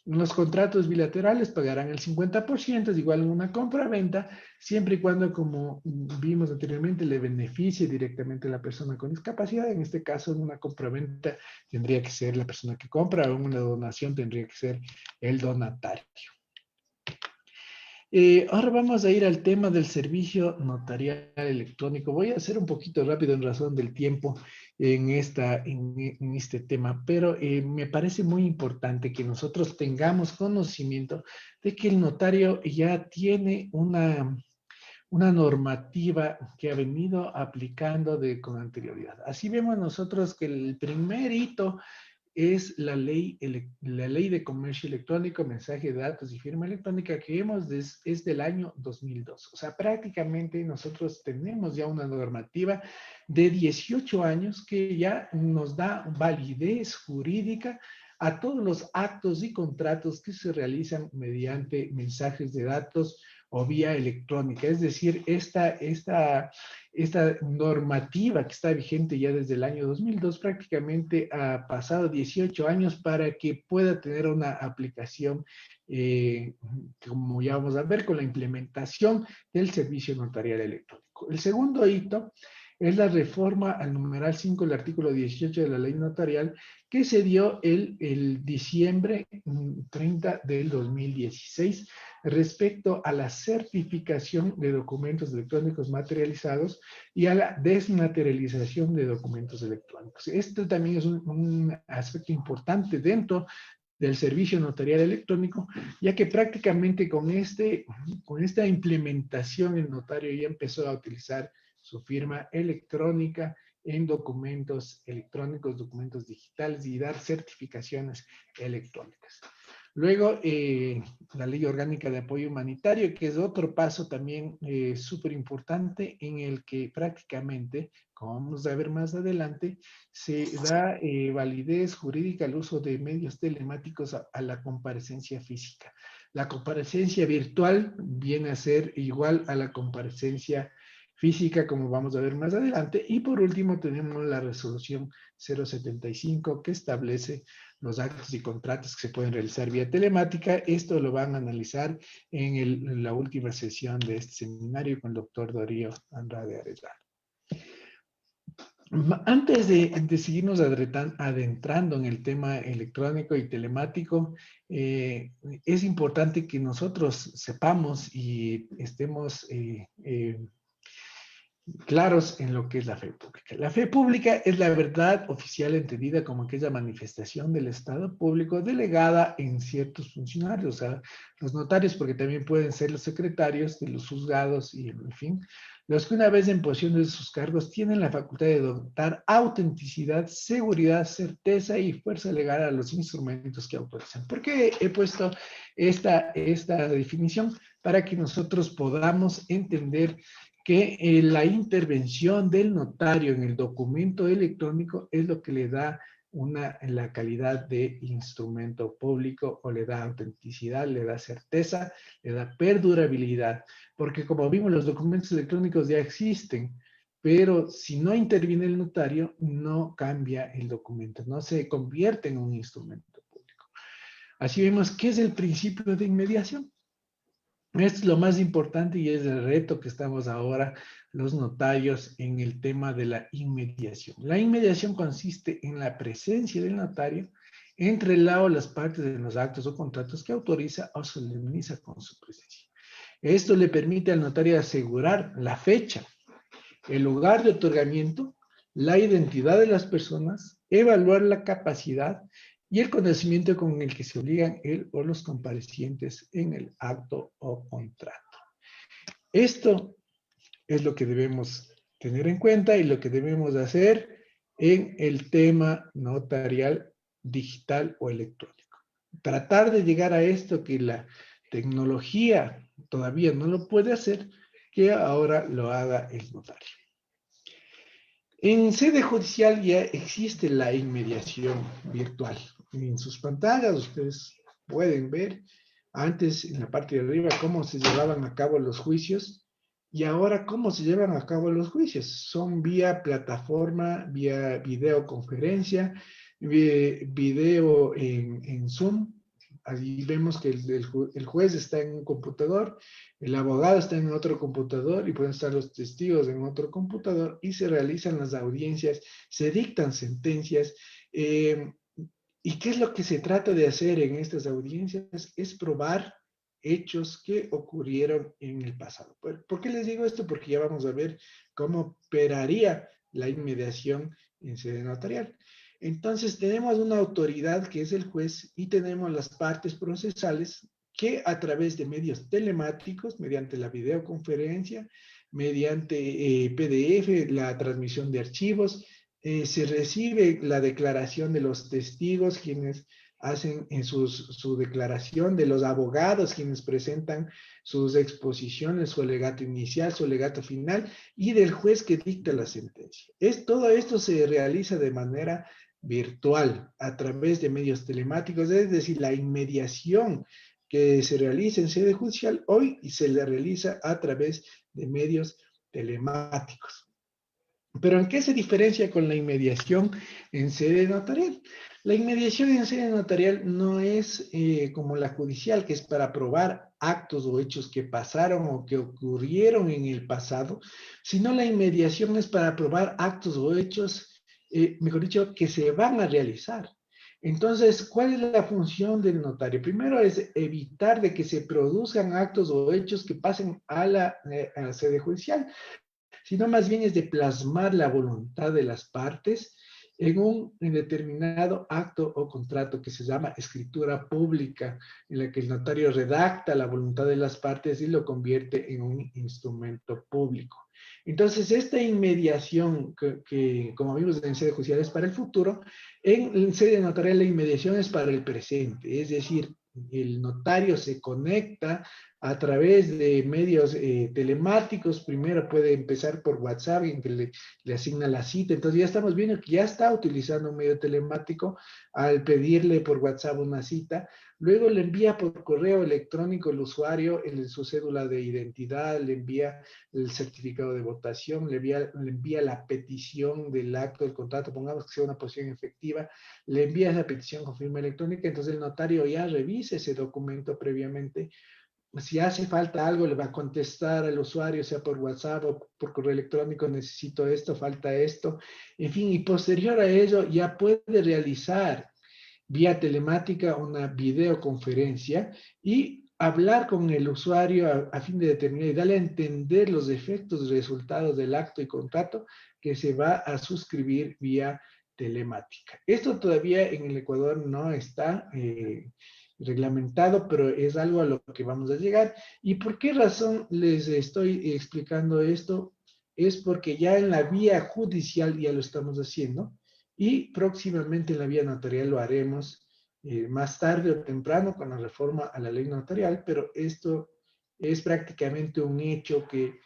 Los contratos bilaterales pagarán el 50%, es igual en una compra-venta, siempre y cuando, como vimos anteriormente, le beneficie directamente a la persona con discapacidad. En este caso, en una compra-venta tendría que ser la persona que compra, o en una donación tendría que ser el donatario. Ahora vamos a ir al tema del servicio notarial electrónico. Voy a hacer un poquito rápido en razón del tiempo en este tema, pero me parece muy importante que nosotros tengamos conocimiento de que el notario ya tiene una normativa que ha venido aplicando con anterioridad. Así vemos nosotros que el primer hito es la ley de comercio electrónico, mensaje de datos y firma electrónica que vemos es del año 2002. O sea, prácticamente nosotros tenemos ya una normativa de 18 años que ya nos da validez jurídica a todos los actos y contratos que se realizan mediante mensajes de datos o vía electrónica. Es decir, esta normativa que está vigente ya desde el año 2002 prácticamente ha pasado 18 años para que pueda tener una aplicación, como ya vamos a ver, con la implementación del servicio notarial electrónico. El segundo hito es la reforma al numeral 5 del artículo 18 de la ley notarial que se dio el diciembre 30 del 2016 respecto a la certificación de documentos electrónicos materializados y a la desmaterialización de documentos electrónicos. Este también es un aspecto importante dentro del servicio notarial electrónico, ya que prácticamente con esta implementación el notario ya empezó a utilizar su firma electrónica en documentos electrónicos, documentos digitales y dar certificaciones electrónicas. Luego, la Ley Orgánica de Apoyo Humanitario, que es otro paso también súper importante en el que prácticamente, como vamos a ver más adelante, se da validez jurídica al uso de medios telemáticos a la comparecencia física. La comparecencia virtual viene a ser igual a la comparecencia física, como vamos a ver más adelante. Y por último tenemos la resolución 075 que establece los actos y contratos que se pueden realizar vía telemática. Esto lo van a analizar en la última sesión de este seminario con el doctor Darío Andrade Arellano. Antes de seguirnos adentrando en el tema electrónico y telemático, es importante que nosotros sepamos y estemos claros en lo que es la fe pública. La fe pública es la verdad oficial entendida como aquella manifestación del Estado público delegada en ciertos funcionarios, o sea, los notarios, porque también pueden ser los secretarios de los juzgados y, en fin, los que una vez en posición de sus cargos tienen la facultad de dotar autenticidad, seguridad, certeza y fuerza legal a los instrumentos que autorizan. ¿Por qué he puesto esta definición? Para que nosotros podamos entender que la intervención del notario en el documento electrónico es lo que le da la calidad de instrumento público, o le da autenticidad, le da certeza, le da perdurabilidad, porque como vimos, los documentos electrónicos ya existen, pero si no interviene el notario, no cambia el documento, no se convierte en un instrumento público. Así vemos que es el principio de inmediación. Es lo más importante y es el reto que estamos ahora los notarios en el tema de la inmediación. La inmediación consiste en la presencia del notario entre el lado de las partes de los actos o contratos que autoriza o solemniza con su presencia. Esto le permite al notario asegurar la fecha, el lugar de otorgamiento, la identidad de las personas, evaluar la capacidad y el conocimiento con el que se obligan él o los comparecientes en el acto o contrato. Esto es lo que debemos tener en cuenta y lo que debemos hacer en el tema notarial digital o electrónico. Tratar de llegar a esto que la tecnología todavía no lo puede hacer, que ahora lo haga el notario. En sede judicial ya existe la inmediación virtual. En sus pantallas ustedes pueden ver antes en la parte de arriba cómo se llevaban a cabo los juicios y ahora cómo se llevan a cabo los juicios. Son vía plataforma, vía videoconferencia, video en Zoom. Ahí vemos que el juez está en un computador, el abogado está en otro computador y pueden estar los testigos en otro computador y se realizan las audiencias, se dictan sentencias. ¿Y qué es lo que se trata de hacer en estas audiencias? Es probar hechos que ocurrieron en el pasado. ¿Por qué les digo esto? Porque ya vamos a ver cómo operaría la inmediación en sede notarial. Entonces tenemos una autoridad que es el juez y tenemos las partes procesales que a través de medios telemáticos, mediante la videoconferencia, mediante PDF, la transmisión de archivos, se recibe la declaración de los testigos, quienes hacen en su declaración, de los abogados, quienes presentan sus exposiciones, su alegato inicial, su alegato final, y del juez que dicta la sentencia. Todo esto se realiza de manera virtual, a través de medios telemáticos, es decir, la inmediación que se realiza en sede judicial hoy se le realiza a través de medios telemáticos. Pero ¿en qué se diferencia con la inmediación en sede notarial? La inmediación en sede notarial no es como la judicial, que es para probar actos o hechos que pasaron o que ocurrieron en el pasado, sino la inmediación es para probar actos o hechos, mejor dicho, que se van a realizar. Entonces, ¿cuál es la función del notario? Primero es evitar de que se produzcan actos o hechos que pasen a la sede judicial, sino más bien es de plasmar la voluntad de las partes en un determinado acto o contrato que se llama escritura pública, en la que el notario redacta la voluntad de las partes y lo convierte en un instrumento público. Entonces, esta inmediación que como vimos en sede judicial es para el futuro, en sede notarial la inmediación es para el presente, es decir, el notario se conecta a través de medios telemáticos. Primero puede empezar por WhatsApp, en que le asigna la cita. Entonces ya estamos viendo que ya está utilizando un medio telemático al pedirle por WhatsApp una cita. Luego le envía por correo electrónico el usuario su cédula de identidad, le envía el certificado de votación, le envía la petición del acto del contrato, pongamos que sea una posición efectiva, le envía esa petición con firma electrónica. Entonces el notario ya revisa ese documento previamente. Si hace falta algo, le va a contestar al usuario, sea por WhatsApp o por correo electrónico: necesito esto, falta esto, en fin, y posterior a ello ya puede realizar vía telemática una videoconferencia y hablar con el usuario a fin de determinar y darle a entender los efectos y resultados del acto y contrato que se va a suscribir vía telemática. Esto todavía en el Ecuador no está reglamentado, pero es algo a lo que vamos a llegar. ¿Y por qué razón les estoy explicando esto? Es porque ya en la vía judicial ya lo estamos haciendo y próximamente en la vía notarial lo haremos más tarde o temprano con la reforma a la ley notarial, pero esto es prácticamente un hecho que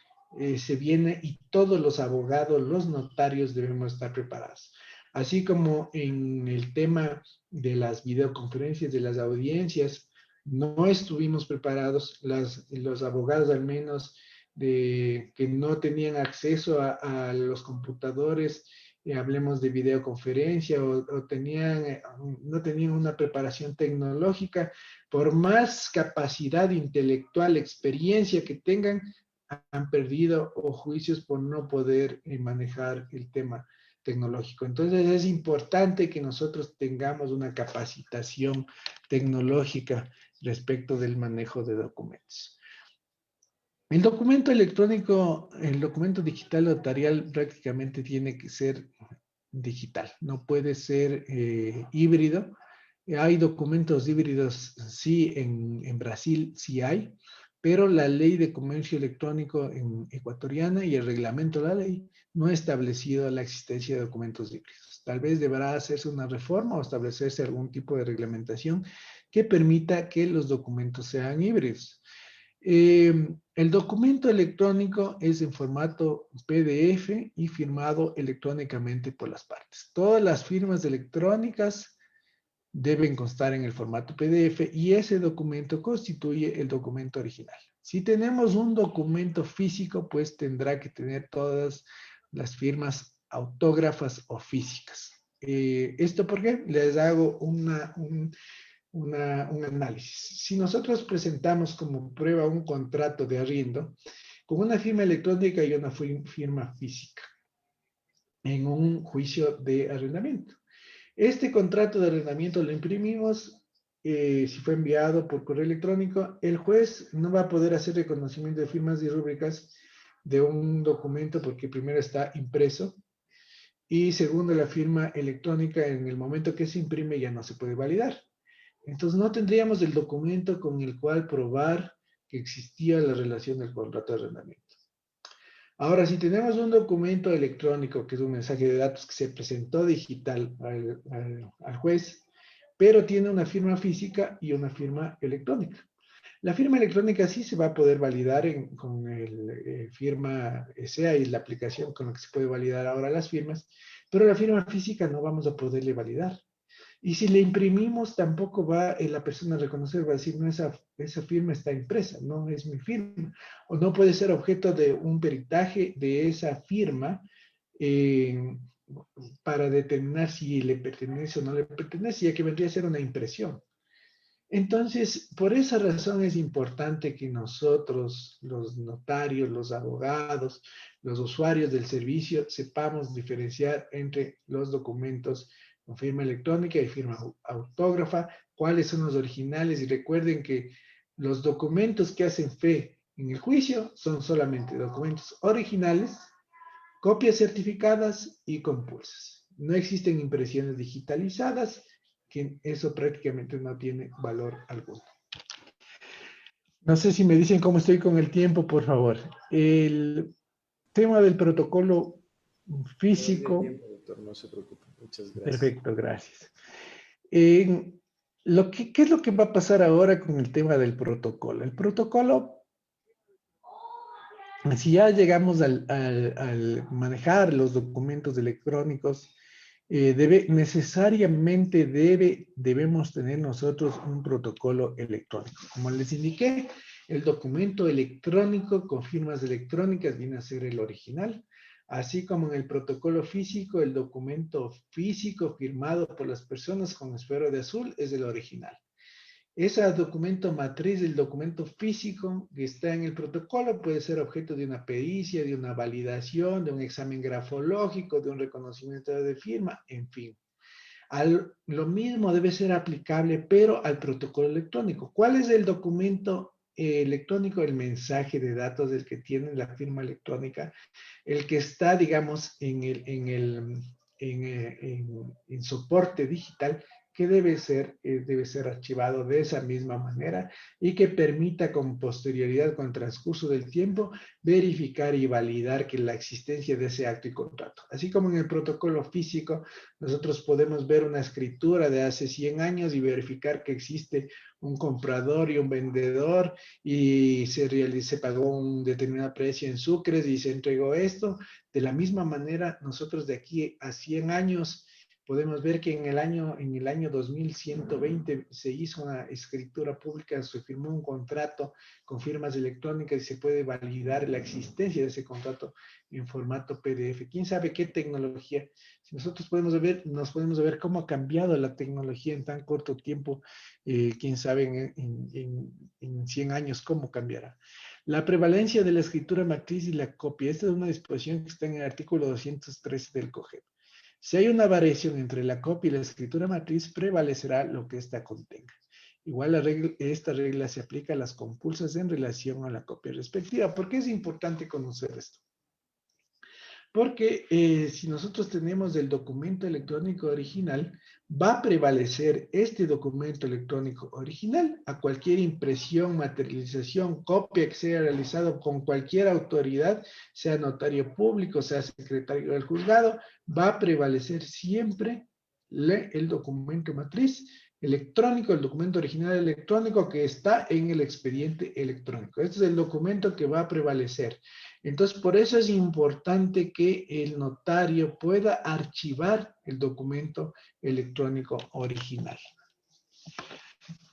se viene y todos los abogados, los notarios debemos estar preparados. Así como en el tema de las videoconferencias, de las audiencias, no estuvimos preparados, los abogados al menos que no tenían acceso a los computadores, hablemos de videoconferencia o no tenían una preparación tecnológica, por más capacidad intelectual, experiencia que tengan, han perdido o juicios por no poder manejar el tema tecnológico. Entonces es importante que nosotros tengamos una capacitación tecnológica respecto del manejo de documentos. El documento electrónico, el documento digital notarial prácticamente tiene que ser digital, no puede ser híbrido. Hay documentos híbridos, sí, en Brasil sí hay, pero la ley de comercio electrónico ecuatoriana y el reglamento de la ley no ha establecido la existencia de documentos híbridos. Tal vez deberá hacerse una reforma o establecerse algún tipo de reglamentación que permita que los documentos sean híbridos. El documento electrónico es en formato PDF y firmado electrónicamente por las partes. Todas las firmas electrónicas deben constar en el formato PDF y ese documento constituye el documento original. Si tenemos un documento físico, pues tendrá que tener todas las firmas autógrafas o físicas. ¿Esto por qué? Les hago un análisis. Si nosotros presentamos como prueba un contrato de arriendo con una firma electrónica y una firma física en un juicio de arrendamiento, este contrato de arrendamiento lo imprimimos, si fue enviado por correo electrónico, el juez no va a poder hacer reconocimiento de firmas y rúbricas de un documento porque primero está impreso y segundo la firma electrónica en el momento que se imprime ya no se puede validar. Entonces no tendríamos el documento con el cual probar que existía la relación del contrato de arrendamiento. Ahora, si tenemos un documento electrónico, que es un mensaje de datos que se presentó digital al juez, pero tiene una firma física y una firma electrónica. La firma electrónica sí se va a poder validar con el firma SEA y la aplicación con la que se puede validar ahora las firmas, pero la firma física no vamos a poderle validar. Y si le imprimimos, tampoco va la persona a reconocer, va a decir, no, esa firma está impresa, no es mi firma. O no puede ser objeto de un peritaje de esa firma para determinar si le pertenece o no le pertenece, ya que vendría a ser una impresión. Entonces, por esa razón es importante que nosotros, los notarios, los abogados, los usuarios del servicio, sepamos diferenciar entre los documentos con firma electrónica y firma autógrafa, cuáles son los originales y recuerden que los documentos que hacen fe en el juicio son solamente documentos originales, copias certificadas y compulsas. No existen impresiones digitalizadas, que eso prácticamente no tiene valor alguno. No sé si me dicen cómo estoy con el tiempo, por favor. El tema del protocolo físico. Tiempo, doctor, no se preocupe. Muchas gracias. Perfecto, gracias. ¿Qué es lo que va a pasar ahora con el tema del protocolo? El protocolo, si ya llegamos al manejar los documentos electrónicos, necesariamente debemos tener nosotros un protocolo electrónico. Como les indiqué, el documento electrónico con firmas electrónicas viene a ser el original, así como en el protocolo físico, el documento físico firmado por las personas con esfero de azul es el original. Ese documento matriz, el documento físico que está en el protocolo, puede ser objeto de una pericia, de una validación, de un examen grafológico, de un reconocimiento de firma, en fin. Lo mismo debe ser aplicable, pero al protocolo electrónico. ¿Cuál es el documento electrónico? El mensaje de datos del que tiene la firma electrónica, el que está, digamos, en soporte digital, que debe ser archivado de esa misma manera y que permita con posterioridad, con el transcurso del tiempo, verificar y validar que la existencia de ese acto y contrato. Así como en el protocolo físico, nosotros podemos ver una escritura de hace 100 años y verificar que existe un comprador y un vendedor y se pagó un determinado precio en sucres y se entregó esto. De la misma manera, nosotros de aquí a 100 años podemos ver que en el año 2120 se hizo una escritura pública, se firmó un contrato con firmas electrónicas y se puede validar la existencia de ese contrato en formato PDF. ¿Quién sabe qué tecnología? Si nosotros nos podemos ver cómo ha cambiado la tecnología en tan corto tiempo, quién sabe en 100 años cómo cambiará. La prevalencia de la escritura matriz y la copia. Esta es una disposición que está en el artículo 213 del COGEP. Si hay una variación entre la copia y la escritura matriz, prevalecerá lo que ésta contenga. Igual esta regla se aplica a las compulsas en relación a la copia respectiva. ¿Por qué es importante conocer esto? Porque si nosotros tenemos el documento electrónico original, va a prevalecer este documento electrónico original a cualquier impresión, materialización, copia que sea realizado con cualquier autoridad, sea notario público, sea secretario del juzgado, va a prevalecer siempre el documento matriz electrónico, el documento original electrónico que está en el expediente electrónico. Este es el documento que va a prevalecer. Entonces, por eso es importante que el notario pueda archivar el documento electrónico original.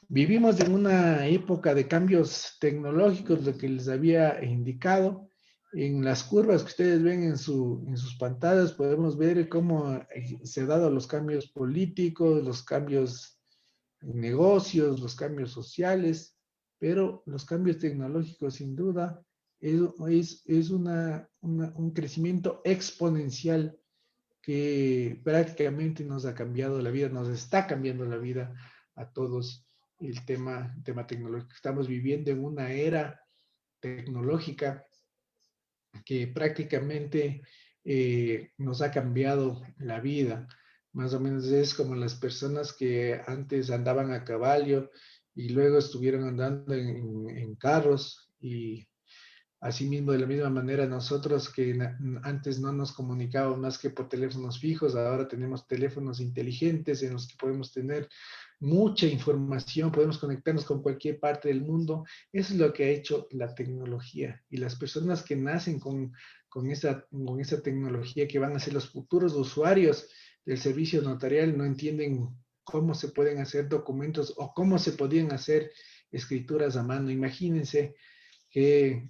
Vivimos en una época de cambios tecnológicos, lo que les había indicado. En las curvas que ustedes ven en sus pantallas, podemos ver cómo se han dado los cambios políticos, los cambios en negocios, los cambios sociales, pero los cambios tecnológicos, sin duda, es un crecimiento exponencial que prácticamente nos ha cambiado la vida, nos está cambiando la vida a todos el tema tecnológico. Estamos viviendo en una era tecnológica que prácticamente nos ha cambiado la vida. Más o menos es como las personas que antes andaban a caballo y luego estuvieron andando en carros, y asimismo, de la misma manera, nosotros que antes no nos comunicábamos más que por teléfonos fijos, ahora tenemos teléfonos inteligentes en los que podemos tener mucha información, podemos conectarnos con cualquier parte del mundo. Eso es lo que ha hecho la tecnología. Y las personas que nacen con esa tecnología, que van a ser los futuros usuarios del servicio notarial, no entienden cómo se pueden hacer documentos o cómo se podían hacer escrituras a mano. Imagínense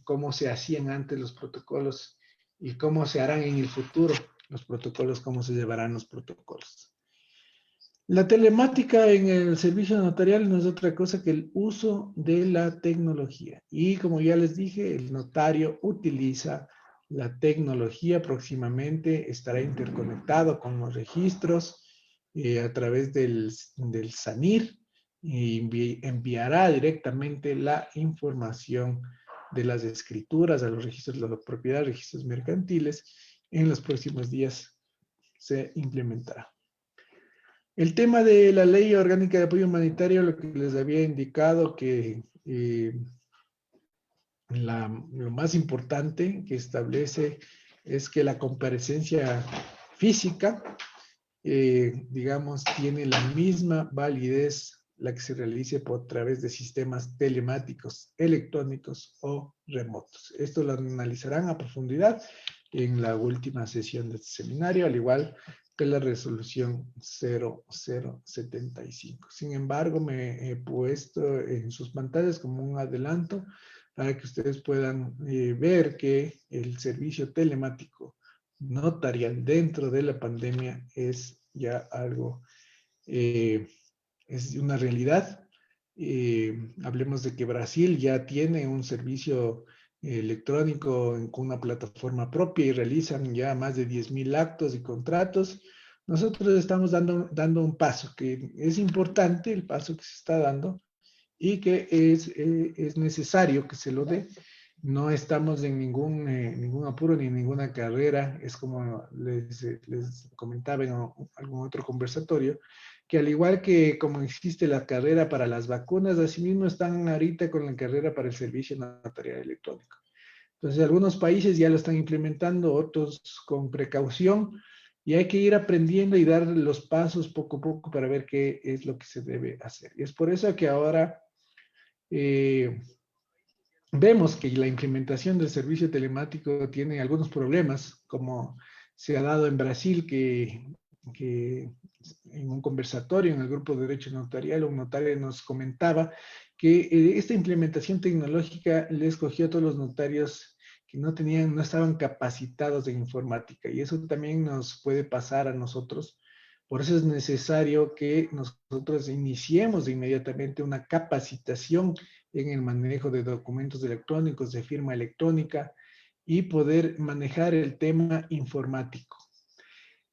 cómo se hacían antes los protocolos y cómo se harán en el futuro los protocolos, cómo se llevarán los protocolos. La telemática en el servicio notarial no es otra cosa que el uso de la tecnología. Y como ya les dije, el notario utiliza la tecnología. Próximamente estará interconectado con los registros a través del SANIR, y enviará directamente la información de las escrituras a los registros de la propiedad, registros mercantiles. En los próximos días se implementará. El tema de la Ley Orgánica de Apoyo Humanitario, lo que les había indicado, que lo más importante que establece es que la comparecencia física, digamos, tiene la misma validez la que se realice por través de sistemas telemáticos, electrónicos o remotos. Esto lo analizarán a profundidad en la última sesión de este seminario, al igual que la resolución 0075. Sin embargo, me he puesto en sus pantallas como un adelanto para que ustedes puedan ver que el servicio telemático notarial dentro de la pandemia es ya algo, es una realidad. Hablemos de que Brasil ya tiene un servicio electrónico con una plataforma propia y realizan ya más de 10,000 actos y contratos. nosotros estamos dando un paso que es importante, el paso que se está dando, y que es necesario que se lo dé. No estamos en ningún apuro ni en ninguna carrera. Es como les comentaba en algún otro conversatorio, que al igual que como existe la carrera para las vacunas, asimismo están ahorita con la carrera para el servicio notarial electrónico. Entonces, algunos países ya lo están implementando, otros con precaución, y hay que ir aprendiendo y dar los pasos poco a poco para ver qué es lo que se debe hacer. Y es por eso que ahora eh, vemos que la implementación del servicio telemático tiene algunos problemas, como se ha dado en Brasil, que en un conversatorio en el grupo de Derecho Notarial, un notario nos comentaba que esta implementación tecnológica le escogió a todos los notarios que no estaban capacitados en informática, y eso también nos puede pasar a nosotros. Por eso es necesario que nosotros iniciemos inmediatamente una capacitación en el manejo de documentos electrónicos, de firma electrónica, y poder manejar el tema informático.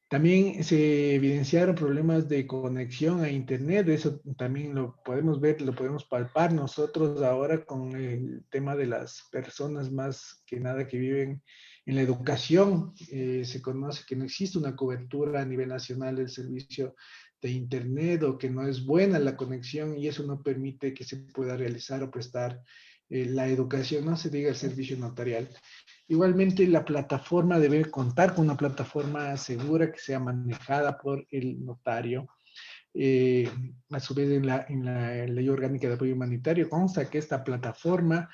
También se evidenciaron problemas de conexión a Internet, eso también lo podemos ver, lo podemos palpar nosotros ahora con el tema de las personas más que nada que viven en la educación. Se conoce que no existe una cobertura a nivel nacional del servicio de Internet, o que no es buena la conexión, y eso no permite que se pueda realizar o prestar la educación, no se diga el servicio notarial. Igualmente, la plataforma debe contar con una plataforma segura que sea manejada por el notario. A su vez, en la Ley Orgánica de Apoyo Humanitario consta que esta plataforma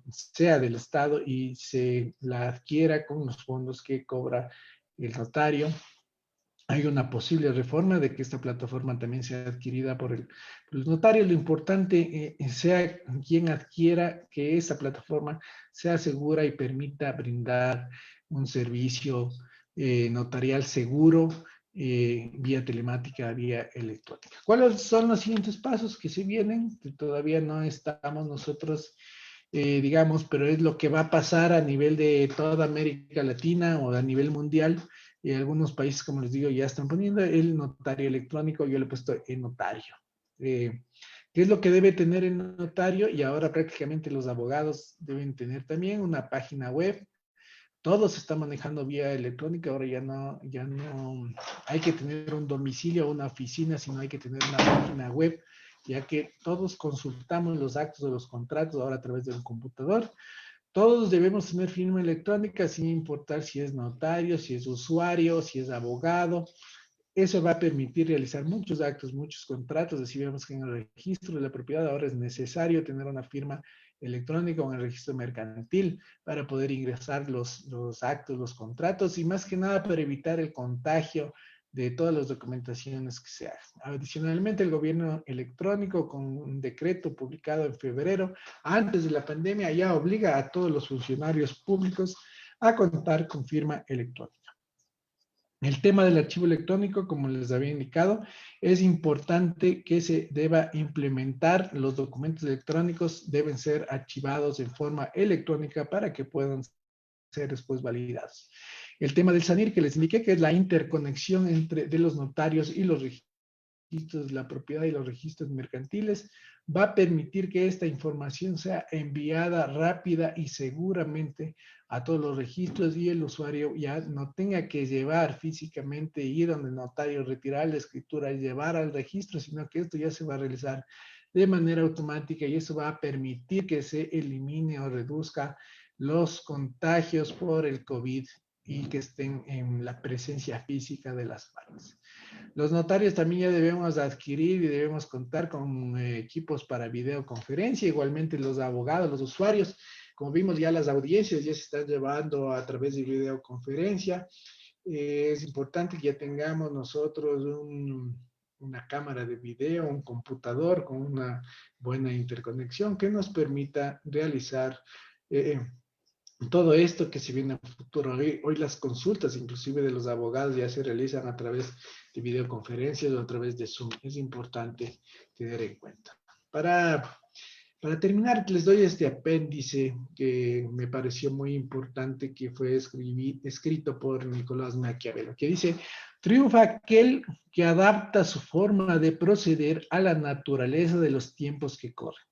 sea del Estado y se la adquiera con los fondos que cobra el notario. Hay una posible reforma de que esta plataforma también sea adquirida por los notarios. Lo importante sea quien adquiera, que esa plataforma sea segura y permita brindar un servicio notarial seguro, vía telemática, vía electrónica. ¿Cuáles son los siguientes pasos que se vienen? Que todavía no estamos nosotros, digamos, pero es lo que va a pasar a nivel de toda América Latina o a nivel mundial. Y algunos países, como les digo, ya están poniendo el notario electrónico. Yo le he puesto el notario. ¿Qué es lo que debe tener el notario? Y ahora prácticamente los abogados deben tener también una página web. Todo se está manejando vía electrónica. Ahora ya no hay que tener un domicilio o una oficina, sino hay que tener una página web, ya que todos consultamos los actos de los contratos ahora a través del computador. Todos debemos tener firma electrónica, sin importar si es notario, si es usuario, si es abogado. Eso va a permitir realizar muchos actos, muchos contratos. Así vemos que en el registro de la propiedad ahora es necesario tener una firma electrónica o en el registro mercantil para poder ingresar los actos, los contratos, y más que nada para evitar el contagio de todas las documentaciones que se hagan. Adicionalmente, el gobierno electrónico, con un decreto publicado en febrero, antes de la pandemia, ya obliga a todos los funcionarios públicos a contar con firma electrónica. El tema del archivo electrónico, como les había indicado, es importante que se deba implementar. Los documentos electrónicos deben ser archivados en forma electrónica para que puedan ser después validados. El tema del SANIR, que les indiqué, que es la interconexión de los notarios y los registros de la propiedad y los registros mercantiles, va a permitir que esta información sea enviada rápida y seguramente a todos los registros, y el usuario ya no tenga que llevar físicamente, ir donde el notario, retirar la escritura y llevar al registro, sino que esto ya se va a realizar de manera automática, y eso va a permitir que se elimine o reduzca los contagios por el COVID y que estén en la presencia física de las partes. Los notarios también ya debemos adquirir y debemos contar con equipos para videoconferencia. Igualmente los abogados, los usuarios, como vimos, ya las audiencias ya se están llevando a través de videoconferencia. Es importante que ya tengamos nosotros una cámara de video, un computador con una buena interconexión que nos permita realizar todo esto que se viene a futuro. Hoy las consultas, inclusive de los abogados, ya se realizan a través de videoconferencias o a través de Zoom. Es importante tener en cuenta. Para Para terminar, les doy este apéndice que me pareció muy importante, que fue escrito por Nicolás Maquiavelo, que dice: triunfa aquel que adapta su forma de proceder a la naturaleza de los tiempos que corren.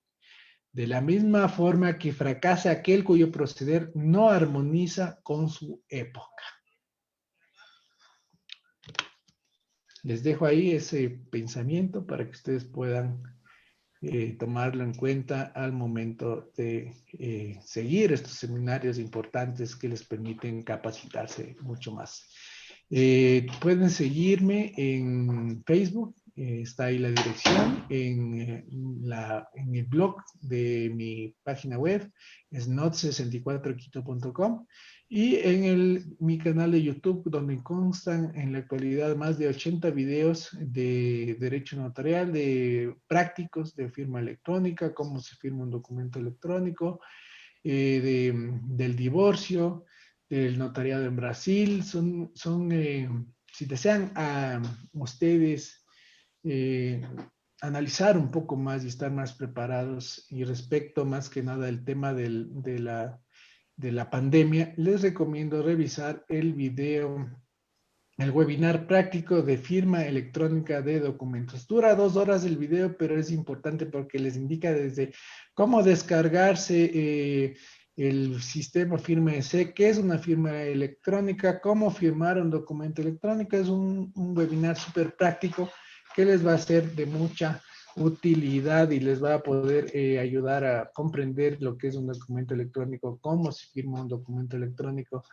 De la misma forma que fracasa aquel cuyo proceder no armoniza con su época. Les dejo ahí ese pensamiento para que ustedes puedan tomarlo en cuenta al momento de seguir estos seminarios importantes que les permiten capacitarse mucho más. Pueden seguirme en Facebook, está ahí la dirección, en el blog de mi página web, es not64quito.com, y en mi canal de YouTube, donde constan en la actualidad más de 80 videos de derecho notarial, de prácticos de firma electrónica, cómo se firma un documento electrónico, del divorcio, del notariado en Brasil. Si desean ustedes analizar un poco más y estar más preparados, y respecto más que nada el tema de la pandemia, les recomiendo revisar el webinar práctico de firma electrónica de documentos. Dura 2 horas el video, pero es importante porque les indica desde cómo descargarse el sistema Firma EC, qué es una firma electrónica, cómo firmar un documento electrónico. Es un webinar súper práctico que les va a ser de mucha utilidad y les va a poder ayudar a comprender lo que es un documento electrónico, cómo se firma un documento electrónico,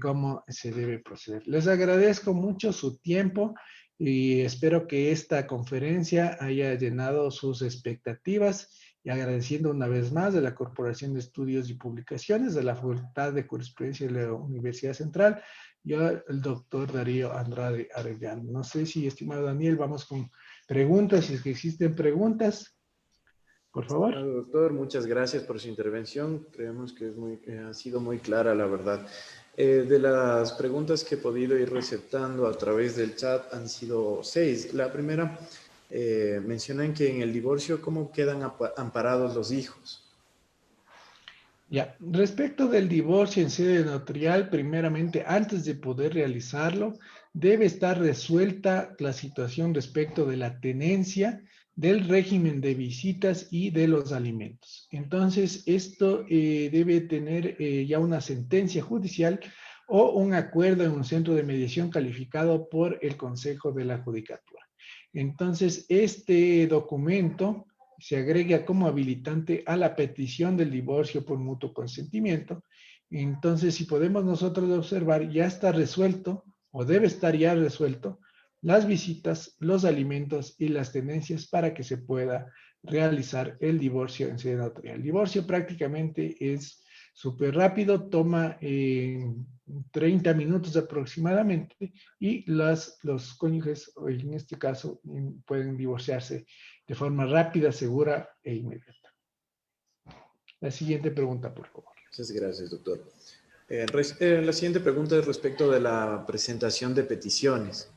cómo se debe proceder. Les agradezco mucho su tiempo y espero que esta conferencia haya llenado sus expectativas, y agradeciendo una vez más de la Corporación de Estudios y Publicaciones de la Facultad de Jurisprudencia de la Universidad Central, yo, el doctor Darío Andrade Arellano. No sé si, estimado Daniel, vamos con preguntas, si es que existen preguntas, por favor. Doctor, muchas gracias por su intervención. Creemos que ha sido muy clara, la verdad. De las preguntas que he podido ir receptando a través del chat han sido 6. La primera, mencionan que en el divorcio, ¿cómo quedan amparados los hijos? Ya, respecto del divorcio en sede notarial, primeramente, antes de poder realizarlo, debe estar resuelta la situación respecto de la tenencia, del régimen de visitas y de los alimentos. Entonces, esto debe tener ya una sentencia judicial o un acuerdo en un centro de mediación calificado por el Consejo de la Judicatura. Entonces, este documento se agrega como habilitante a la petición del divorcio por mutuo consentimiento. Entonces, si podemos nosotros observar, ya está resuelto o debe estar ya resuelto las visitas, los alimentos y las tenencias para que se pueda realizar el divorcio en sede notarial. El divorcio prácticamente es súper rápido, toma 30 minutos aproximadamente, y los cónyuges, en este caso, pueden divorciarse de forma rápida, segura e inmediata. La siguiente pregunta, por favor. Muchas gracias, doctor. La siguiente pregunta es respecto de la presentación de peticiones.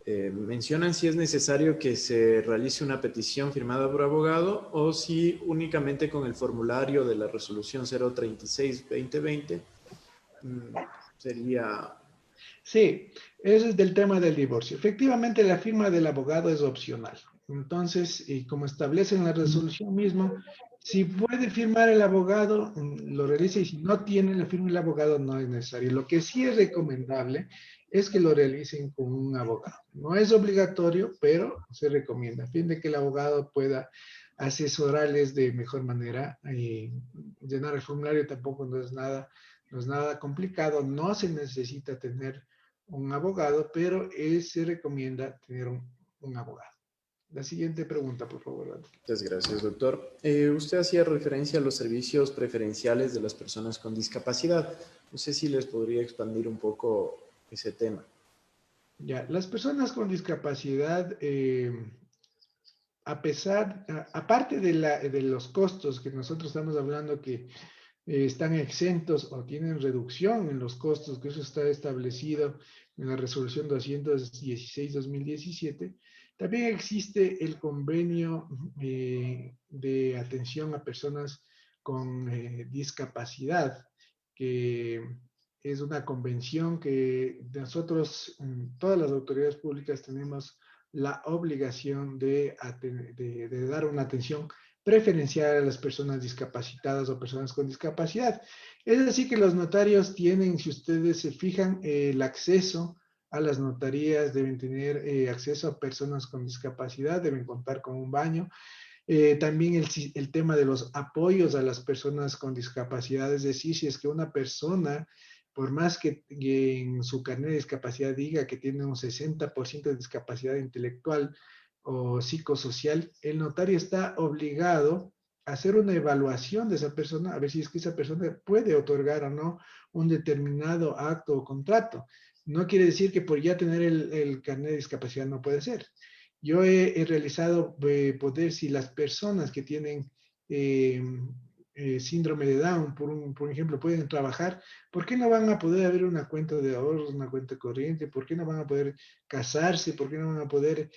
Mencionan si es necesario que se realice una petición firmada por abogado o si únicamente con el formulario de la resolución 036-2020 sería... Sí, ese es del tema del divorcio. Efectivamente, la firma del abogado es opcional. Entonces, como establece en la resolución misma, si puede firmar el abogado, lo realiza, y si no tiene la firma del abogado, no es necesario. Lo que sí es recomendable es que lo realicen con un abogado. No es obligatorio, pero se recomienda, a fin de que el abogado pueda asesorarles de mejor manera. Llenar el formulario tampoco no es nada complicado, no se necesita tener un abogado, pero se recomienda tener un abogado. La siguiente pregunta, por favor. Muchas gracias, doctor. Usted hacía referencia a los servicios preferenciales de las personas con discapacidad. No sé si les podría expandir un poco ese tema. Ya, las personas con discapacidad, aparte de los costos que nosotros estamos hablando, que están exentos o tienen reducción en los costos, que eso está establecido en la resolución 216-2017, También existe el convenio de atención a personas con discapacidad, que es una convención que nosotros, todas las autoridades públicas, tenemos la obligación de dar una atención preferencial a las personas discapacitadas o personas con discapacidad. Es así que los notarios tienen, si ustedes se fijan, el acceso a las notarías, deben tener acceso a personas con discapacidad, deben contar con un baño. También el tema de los apoyos a las personas con discapacidad, es decir, si es que una persona, por más que en su carnet de discapacidad diga que tiene un 60% de discapacidad intelectual o psicosocial, el notario está obligado a hacer una evaluación de esa persona, a ver si es que esa persona puede otorgar o no un determinado acto o contrato. No quiere decir que por ya tener el carnet de discapacidad no puede ser. Yo he realizado poder, si las personas que tienen eh, síndrome de Down, por ejemplo, pueden trabajar, ¿por qué no van a poder abrir una cuenta de ahorros, una cuenta corriente? ¿Por qué no van a poder casarse? ¿Por qué no van a poder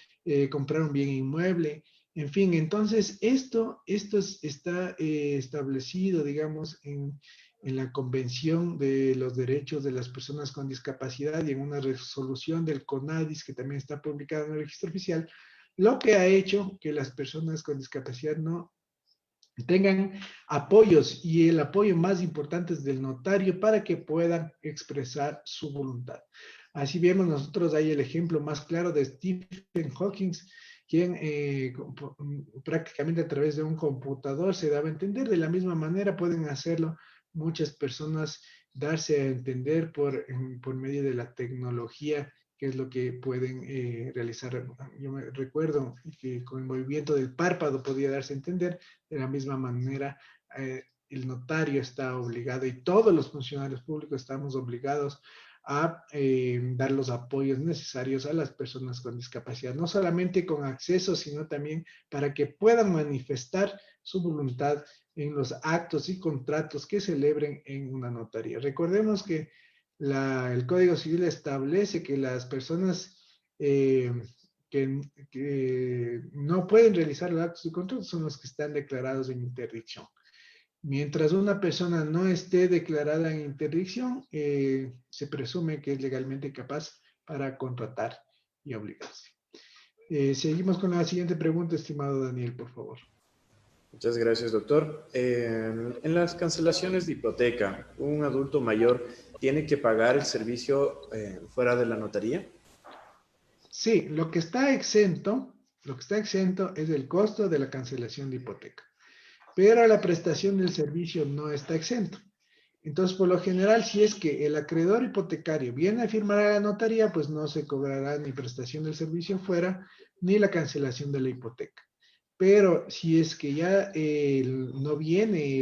comprar un bien inmueble? En fin, entonces está establecido, digamos, en la Convención de los Derechos de las Personas con Discapacidad y en una resolución del CONADIS que también está publicada en el registro oficial, lo que ha hecho que las personas con discapacidad no tengan apoyos, y el apoyo más importante es del notario para que puedan expresar su voluntad. Así vemos nosotros ahí el ejemplo más claro de Stephen Hawking, quien prácticamente a través de un computador se daba a entender. De la misma manera pueden hacerlo muchas personas, darse a entender por medio de la tecnología, que es lo que pueden realizar. Yo me recuerdo que con el movimiento del párpado podía darse a entender. De la misma manera, el notario está obligado, y todos los funcionarios públicos estamos obligados a dar los apoyos necesarios a las personas con discapacidad, no solamente con acceso, sino también para que puedan manifestar su voluntad en los actos y contratos que celebren en una notaría. Recordemos que el Código Civil establece que las personas que no pueden realizar los actos y contratos son los que están declarados en interdicción. Mientras una persona no esté declarada en interdicción, se presume que es legalmente capaz para contratar y obligarse. Seguimos con la siguiente pregunta, estimado Daniel, por favor. Muchas gracias, doctor. En las cancelaciones de hipoteca, ¿un adulto mayor tiene que pagar el servicio fuera de la notaría? Sí, lo que está exento es el costo de la cancelación de hipoteca, pero la prestación del servicio no está exento. Entonces, por lo general, si es que el acreedor hipotecario viene a firmar a la notaría, pues no se cobrará ni prestación del servicio fuera, ni la cancelación de la hipoteca. Pero si es que ya no viene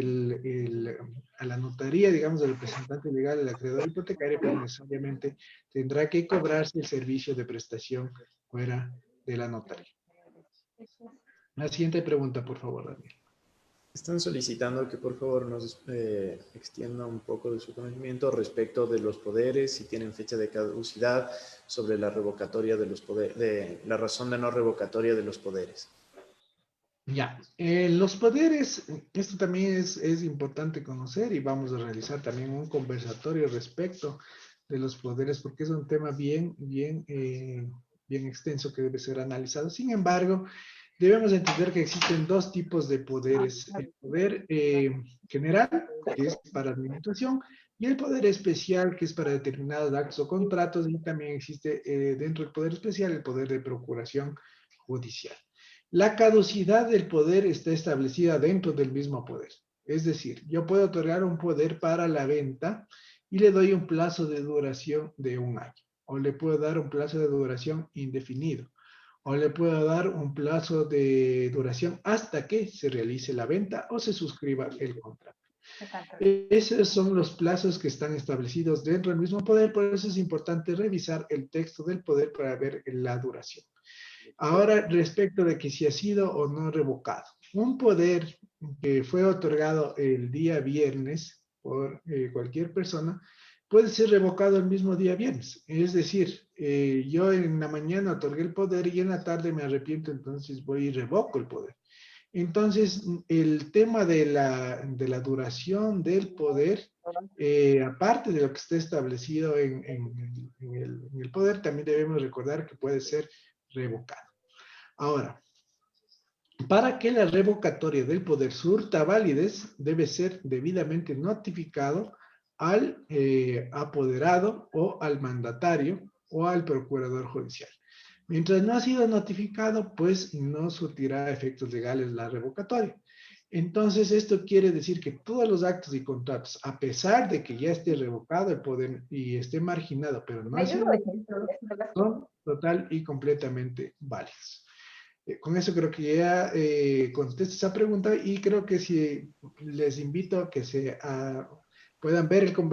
a la notaría, digamos, el representante legal del acreedor hipotecario, pues necesariamente tendrá que cobrarse el servicio de prestación fuera de la notaría. La siguiente pregunta, por favor, Daniel. Están solicitando que por favor nos extienda un poco de su conocimiento respecto de los poderes, si tienen fecha de caducidad, sobre la revocatoria de los poderes, la razón de no revocatoria de los poderes. Ya, los poderes, esto también es importante conocer, y vamos a realizar también un conversatorio respecto de los poderes, porque es un tema bien extenso que debe ser analizado. Sin embargo, debemos entender que existen dos tipos de poderes: el poder general, que es para administración, y el poder especial, que es para determinados actos o contratos, y también existe dentro del poder especial el poder de procuración judicial. La caducidad del poder está establecida dentro del mismo poder. Es decir, yo puedo otorgar un poder para la venta y le doy un plazo de duración de 1 año, o le puedo dar un plazo de duración indefinido, o le puedo dar un plazo de duración hasta que se realice la venta o se suscriba el contrato. Esos son los plazos que están establecidos dentro del mismo poder, por eso es importante revisar el texto del poder para ver la duración. Ahora, respecto de que si ha sido o no revocado. Un poder que fue otorgado el día viernes por cualquier persona puede ser revocado el mismo día viernes. Es decir, yo en la mañana otorgué el poder y en la tarde me arrepiento, entonces voy y revoco el poder. Entonces, el tema de la duración del poder, aparte de lo que está establecido en el poder, también debemos recordar que puede ser revocado. Ahora, para que la revocatoria del poder surta validez, debe ser debidamente notificado al apoderado o al mandatario o al procurador judicial. Mientras no ha sido notificado, pues no surtirá efectos legales la revocatoria. Entonces, esto quiere decir que todos los actos y contratos, a pesar de que ya esté revocado el poder y esté marginado, pero no ha sido notificado, son total y completamente válidos. Con eso creo que ya contesto esa pregunta y creo que si les invito a que puedan ver el conversatorio